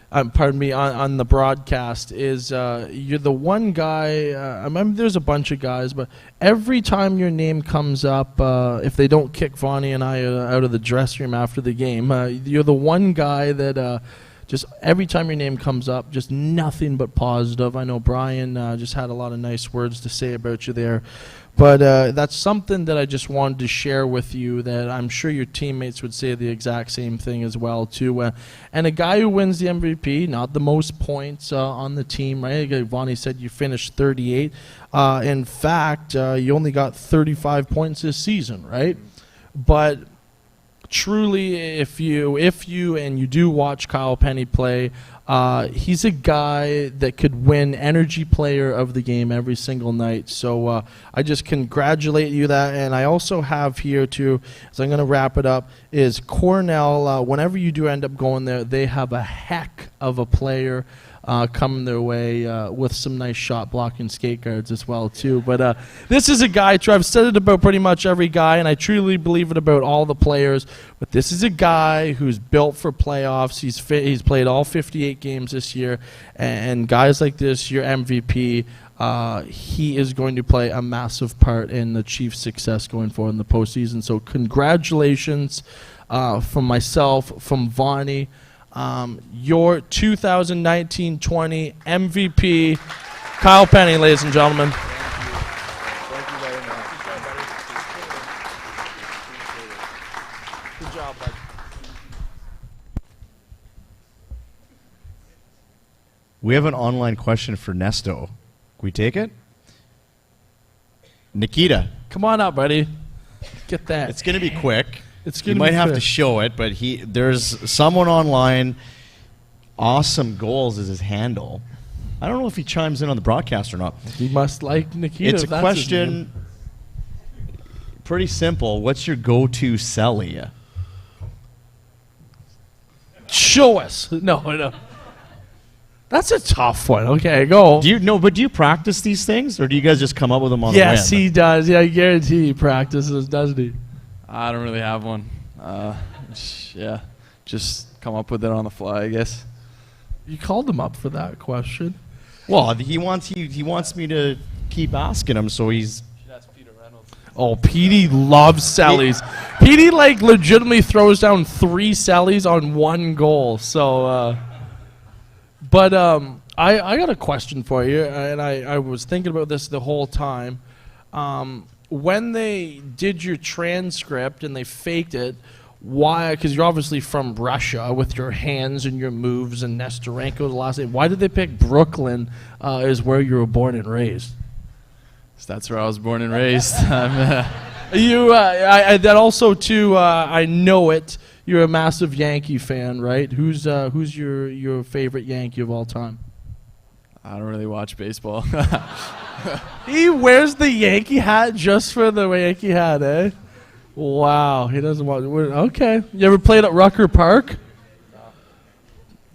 pardon me, on the broadcast, is you're the one guy, I remember there's a bunch of guys, but every time your name comes up, if they don't kick Vonnie and I out of the dressing room after the game, you're the one guy that... just every time your name comes up, just nothing but positive. I know Brian just had a lot of nice words to say about you there. But that's something that I just wanted to share with you that I'm sure your teammates would say the exact same thing as well, too. And a guy who wins the MVP, not the most points on the team, right? Vonnie said you finished 38. In fact, you only got 35 points this season, right? But... truly, if you and you do watch Kyle Penny play, he's a guy that could win Energy Player of the Game every single night. So I just congratulate you that. And I also have here too, so I'm going to wrap it up, is Cornell. Whenever you do end up going there, they have a heck of a player coming their way with some nice shot blocking skate guards as well too. But this is a guy, I've said it about pretty much every guy, and I truly believe it about all the players, but this is a guy who's built for playoffs. He's played all 58 games this year, and guys like this, your MVP, he is going to play a massive part in the Chiefs' success going forward in the postseason. So congratulations from myself, from Vonnie. Your 2019-20 MVP, Kyle Penny, ladies and gentlemen. Thank you very much. Good job, bud. We have an online question for Nesto. Can we take it? Nikita. Come on up, buddy. Get that. It's going to be quick. It's you gonna might be have quick. to show it, but there's someone online. Awesome Goals is his handle. I don't know if he chimes in on the broadcast or not. He must like Nikita. It's a if that's his question. name. Pretty simple. What's your go-to celly? Show us. No. That's a tough one. Okay, go. Do you practice these things, or do you guys just come up with them on Yes, the whim? he does. Yeah, I guarantee he practices, doesn't he? I don't really have one. Yeah, just come up with it on the fly, I guess. You called him up for that question. Well, he wants me to keep asking him, so he's. Oh, Petey loves Sallies. Petey legitimately throws down 3 Sallies on 1 goal. So, but I got a question for you, and I was thinking about this the whole time. When they did your transcript and they faked it, why? Because you're obviously from Russia with your hands and your moves and Nestorenko's last name. Why did they pick Brooklyn as where you were born and raised? So that's where I was born and raised. That also too. I know it. You're a massive Yankee fan, right? Who's your favorite Yankee of all time? I don't really watch baseball. He wears the Yankee hat just for the Yankee hat, eh? Wow, he doesn't want. Okay, you ever played at Rucker Park?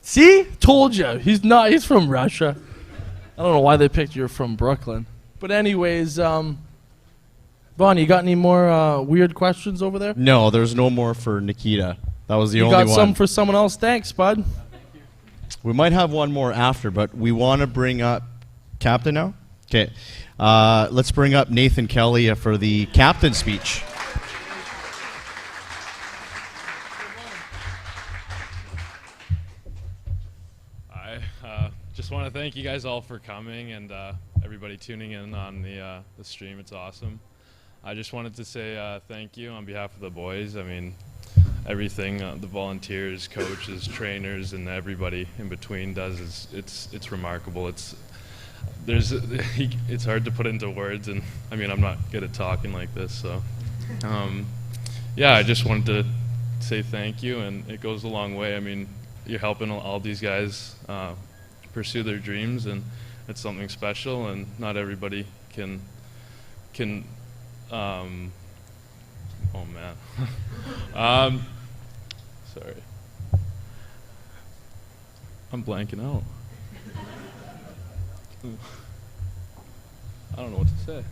See, told you he's not. He's from Russia. I don't know why they picked you from Brooklyn. But anyways, Vaughn, you got any more weird questions over there? No, there's no more for Nikita. That was the You only one. got some for someone else? Thanks, bud. We might have one more after, but we want to bring up captain now. Okay, let's bring up Nathan Kelly for the captain speech. I just want to thank you guys all for coming and everybody tuning in on the stream. It's awesome. I just wanted to say thank you on behalf of the boys. I mean, everything the volunteers, coaches, trainers, and everybody in between does is it's remarkable. It's hard to put into words, and I mean, I'm not good at talking like this, so yeah, I just wanted to say thank you, and it goes a long way. I mean, you're helping all these guys pursue their dreams, and it's something special, and not everybody can oh man. Sorry. I'm blanking out. I don't know what to say.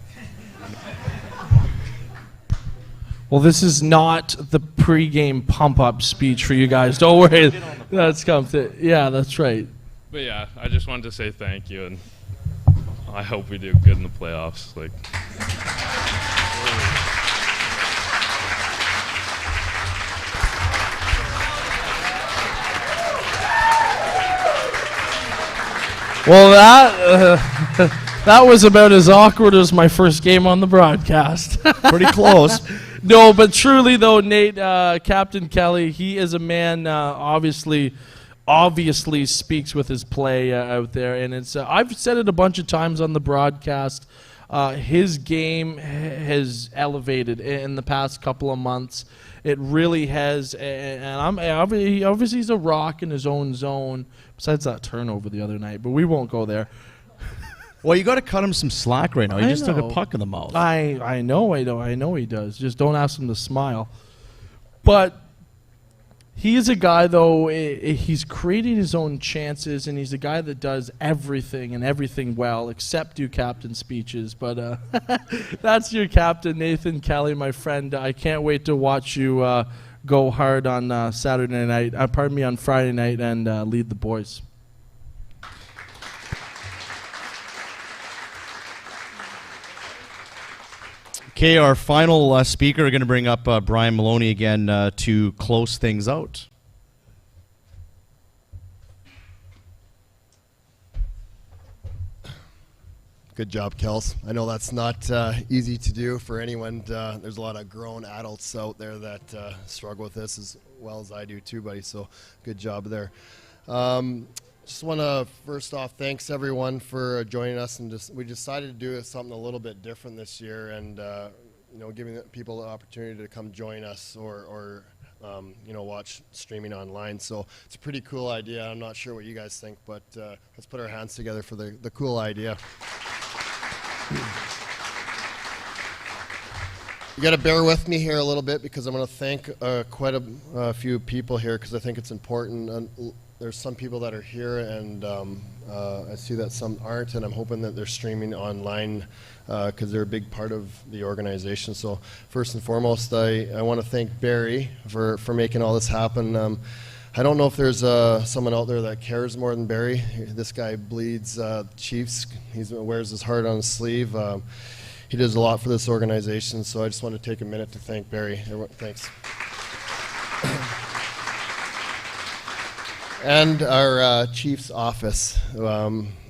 Well, this is not the pregame pump-up speech for you guys. Don't worry. That's coming. Yeah, that's right. But yeah, I just wanted to say thank you, and I hope we do good in the playoffs. Like. Well, that was about as awkward as my first game on the broadcast. Pretty close. No, but truly though, Nate, Captain Kelly, he is a man obviously speaks with his play out there, and it's I've said it a bunch of times on the broadcast. His game has elevated in the past couple of months. It really has, and obviously he's a rock in his own zone. Besides that turnover the other night, but we won't go there. Well, you got to cut him some slack right now. He just took a know. puck in the mouth. I know he does. Just don't ask him to smile. But he is a guy, though, he's creating his own chances, and he's a guy that does everything and everything well, except do captain speeches. But that's your captain, Nathan Kelly, my friend. I can't wait to watch you go hard on Saturday night, on Friday night, and lead the boys. Okay, our final speaker, we're going to bring up Brian Maloney again to close things out. Good job, Kels. I know that's not easy to do for anyone. There's a lot of grown adults out there that struggle with this as well as I do too, buddy. So good job there. Just want to first off thanks everyone for joining us, and we decided to do something a little bit different this year, and giving people the opportunity to come join us or watch streaming online. So it's a pretty cool idea. I'm not sure what you guys think, but let's put our hands together for the cool idea. You got to bear with me here a little bit because I'm going to thank quite a few people here because I think it's important. There's some people that are here, and I see that some aren't, and I'm hoping that they're streaming online because they're a big part of the organization. So first and foremost, I want to thank Barry for making all this happen. I don't know if there's someone out there that cares more than Barry. This guy bleeds Chiefs. He wears his heart on his sleeve. He does a lot for this organization, so I just want to take a minute to thank Barry. Everyone, thanks. And our Chiefs office.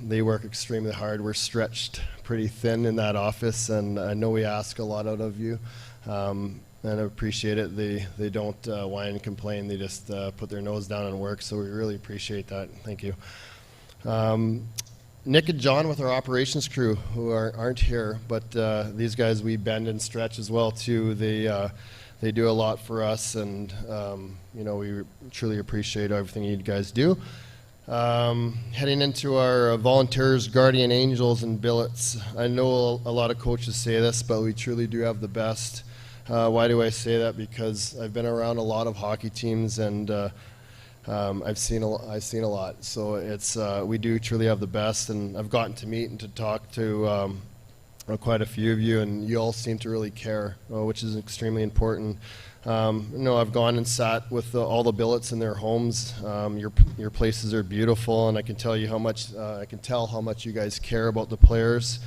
They work extremely hard. We're stretched pretty thin in that office, and I know we ask a lot out of you. And I appreciate it. They don't whine and complain. They just put their nose down and work, so we really appreciate that. Thank you. Nick and John with our operations crew who aren't here, but these guys we bend and stretch as well too. They do a lot for us, and we truly appreciate everything you guys do. Heading into our volunteers, guardian angels, and billets. I know a lot of coaches say this, but we truly do have the best Why do I say that? Because I've been around a lot of hockey teams, and I've seen a lot. So it's we do truly have the best, and I've gotten to meet and to talk to quite a few of you, and you all seem to really care, which is extremely important. I've gone and sat with all the billets in their homes. Your places are beautiful, and I can tell you how much how much you guys care about the players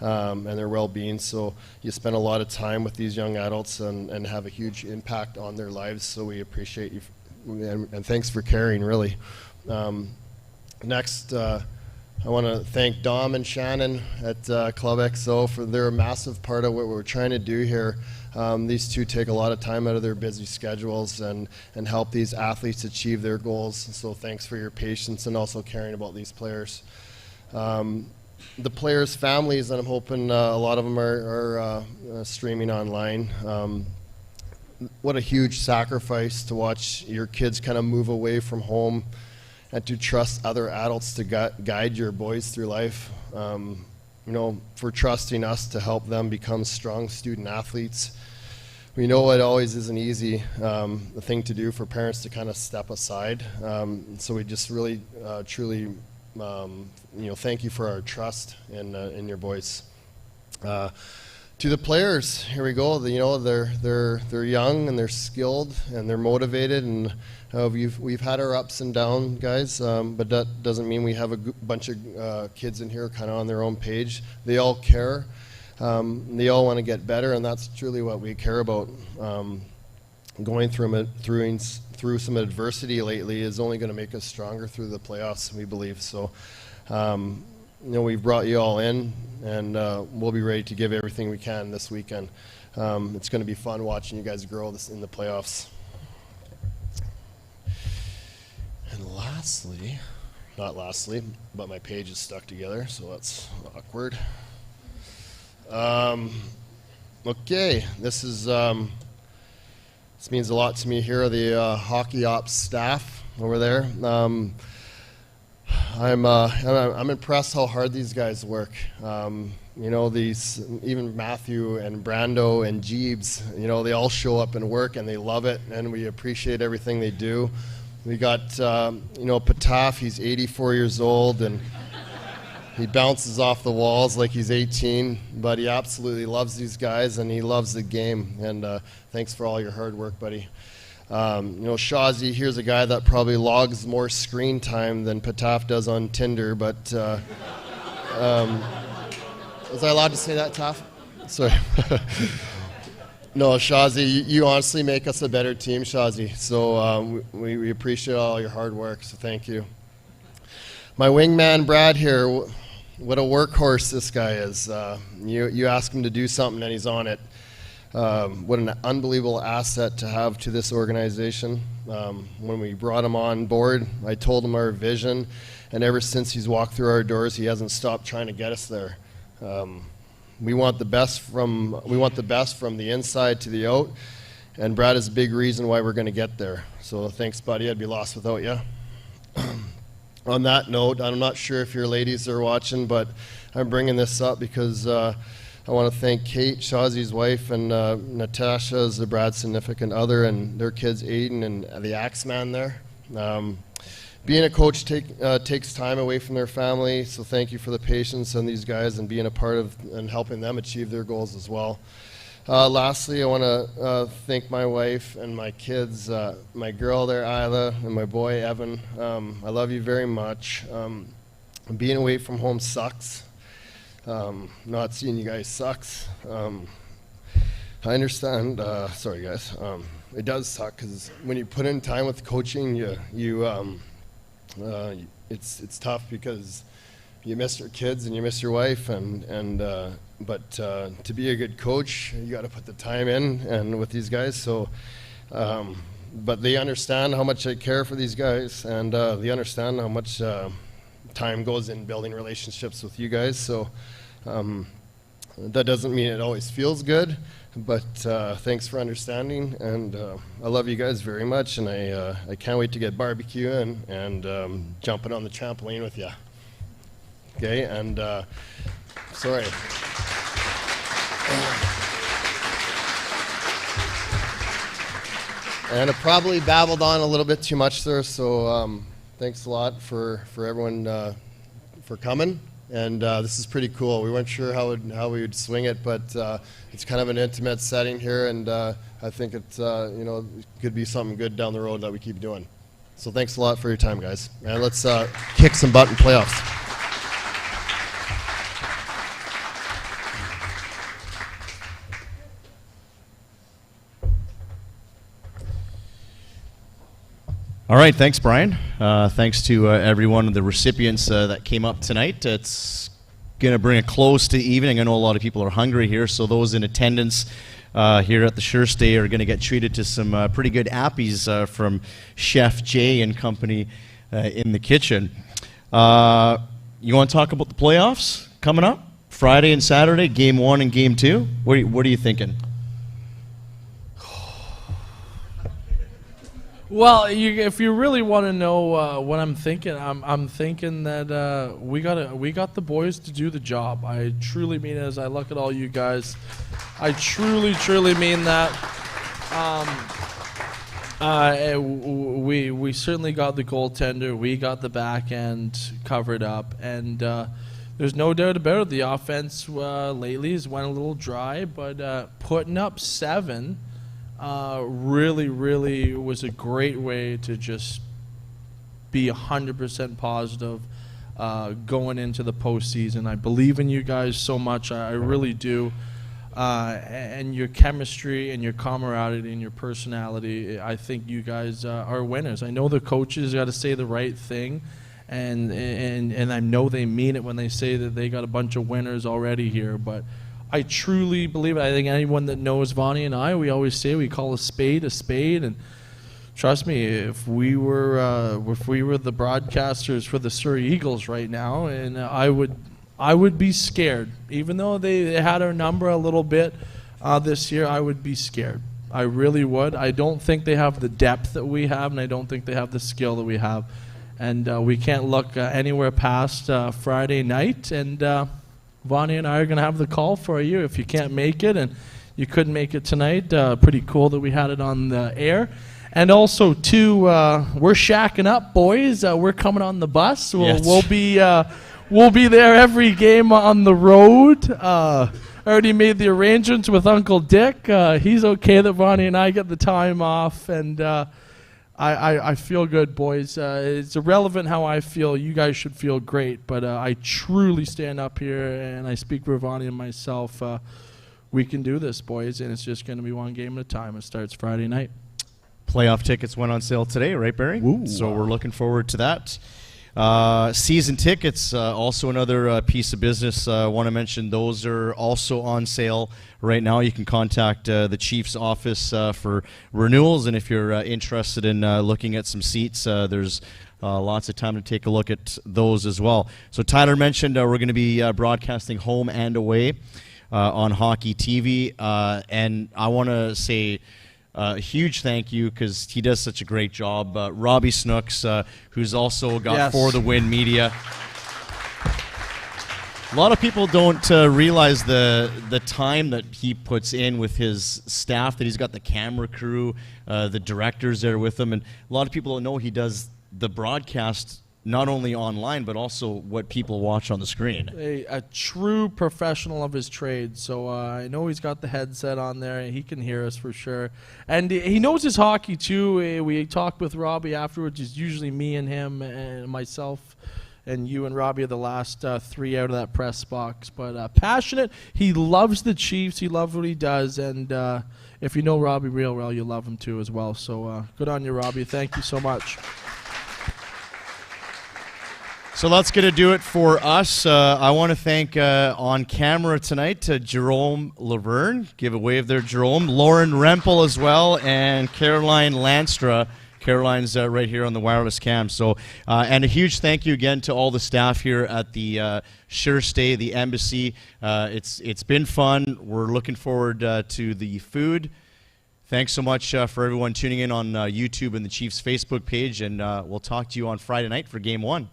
and their well-being. So you spend a lot of time with these young adults and have a huge impact on their lives. So we appreciate you, and thanks for caring, really. Next, I want to thank Dom and Shannon at Club XO for they're a massive part of what we're trying to do here. These two take a lot of time out of their busy schedules and help these athletes achieve their goals. So thanks for your patience and also caring about these players. The players' families, and I'm hoping a lot of them are streaming online. What a huge sacrifice to watch your kids kind of move away from home and to trust other adults to guide your boys through life. For trusting us to help them become strong student athletes. We know it always isn't easy, the thing to do for parents to kind of step aside. So we just really, truly, thank you for our trust in your boys. To the players, here we go. They're young and they're skilled and they're motivated, and we've had our ups and downs, guys. But that doesn't mean we have a bunch of kids in here kind of on their own page. They all care. They all want to get better, and that's truly what we care about. Going through some adversity lately is only going to make us stronger through the playoffs, we believe. So. We've brought you all in, and we'll be ready to give everything we can this weekend. It's going to be fun watching you guys grow in the playoffs. And lastly, not lastly, but my page is stuck together, so that's awkward. Okay, this means a lot to me. Here are the hockey ops staff over there. I'm impressed how hard these guys work. These even Matthew and Brando and Jeeves, they all show up and work and they love it, and we appreciate everything they do. We got Pataf, he's 84 years old and he bounces off the walls like he's 18, but he absolutely loves these guys and he loves the game. And thanks for all your hard work, buddy. Shazi, here's a guy that probably logs more screen time than Pataf does on Tinder, but was I allowed to say that, Taf? Sorry. No, Shazi, you honestly make us a better team, Shazi. So we appreciate all your hard work, so thank you. My wingman, Brad, here, what a workhorse this guy is. You ask him to do something and he's on it. What an unbelievable asset to have to this organization. When we brought him on board, I told him our vision, and ever since he's walked through our doors, he hasn't stopped trying to get us there. We want the best from the inside to the out, and Brad is a big reason why we're going to get there. So thanks, buddy. I'd be lost without you. On that note, I'm not sure if your ladies are watching, but I'm bringing this up because I want to thank Kate, Shazi's wife, and Natasha as the Brad's significant other, and their kids, Aiden and the Axeman there. Being a coach takes time away from their family, so thank you for the patience on these guys and being a part of and helping them achieve their goals as well. Lastly, I want to thank my wife and my kids, my girl there, Isla, and my boy, Evan. I love you very much. Being away from home sucks. Not seeing you guys sucks. I understand. Sorry, guys. It does suck because when you put in time with coaching, it's tough because you miss your kids and you miss your wife, but to be a good coach, you got to put the time in and with these guys. So, but they understand how much I care for these guys, and they understand how much time goes in building relationships with you guys. So that doesn't mean it always feels good, but thanks for understanding, and I love you guys very much, and I can't wait to get barbecue and jumping on the trampoline with you. Okay, and sorry. And I probably babbled on a little bit too much there, so thanks a lot for everyone for coming. And this is pretty cool. We weren't sure how we would swing it, but it's kind of an intimate setting here, and I think it could be something good down the road that we keep doing. So thanks a lot for your time, guys. And let's kick some butt in playoffs. All right, thanks, Brian. Thanks to everyone of the recipients that came up tonight. It's going to bring a close to evening. I know a lot of people are hungry here, so those in attendance here at the Sure Stay are going to get treated to some pretty good appies from Chef Jay and company in the kitchen. You want to talk about the playoffs coming up? Friday and Saturday, Game 1 and Game 2? What are you thinking? Well, if you really want to know what I'm thinking, I'm thinking that we got the boys to do the job. I truly mean it. As I look at all you guys, I truly mean that. We certainly got the goaltender. We got the back end covered up, and there's no doubt about it. The offense lately has went a little dry, but putting up 7. Really was a great way to just be 100% positive going into the postseason. I believe in you guys so much. I really do. And your chemistry and your camaraderie and your personality, I think you guys are winners. I know the coaches got to say the right thing, and I know they mean it when they say that they got a bunch of winners already here, but I truly believe it. I think anyone that knows Vonnie and I, we always say we call a spade, and trust me, if we were the broadcasters for the Surrey Eagles right now, and I would be scared, even though they had our number a little bit this year. I would be scared. I really would. I don't think they have the depth that we have, and I don't think they have the skill that we have, and we can't look anywhere past Friday night. And Vonnie and I are going to have the call for you if you can't make it, and you couldn't make it tonight. Pretty cool that we had it on the air. And also, too, we're shacking up, boys. We're coming on the bus. We'll be there every game on the road. Already made the arrangements with Uncle Dick. He's okay that Vonnie and I get the time off, and I feel good, boys. It's irrelevant how I feel. You guys should feel great. But I truly stand up here, and I speak for Vonnie and myself. We can do this, boys, and it's just going to be one game at a time. It starts Friday night. Playoff tickets went on sale today, right, Barry? Ooh. So we're looking forward to that. Season tickets, also another piece of business. I want to mention those are also on sale right now. You can contact the Chiefs office for renewals, and if you're interested in looking at some seats, there's lots of time to take a look at those as well. So Tyler mentioned we're going to be broadcasting home and away on Hockey TV, and I want to say a huge thank you because he does such a great job. Robbie Snooks, who's also got For the Win Media. A lot of people don't realize the time that he puts in with his staff, that he's got the camera crew, the directors there with him, and a lot of people don't know he does the broadcast not only online, but also what people watch on the screen. A true professional of his trade. So I know he's got the headset on there. He can hear us for sure. And he knows his hockey, too. We talked with Robbie afterwards. It's usually me and him and myself. And you and Robbie are the last 3 out of that press box. But passionate. He loves the Chiefs. He loves what he does. And if you know Robbie real well, you love him, too, as well. So good on you, Robbie. Thank you so much. So that's going to do it for us. I want to thank on camera tonight Jerome Laverne. Give a wave there, Jerome. Lauren Rempel as well, and Caroline Lanstra. Caroline's right here on the wireless cam. So, and a huge thank you again to all the staff here at the Sure Stay, the embassy. It's been fun. We're looking forward to the food. Thanks so much for everyone tuning in on YouTube and the Chiefs Facebook page, and we'll talk to you on Friday night for Game 1.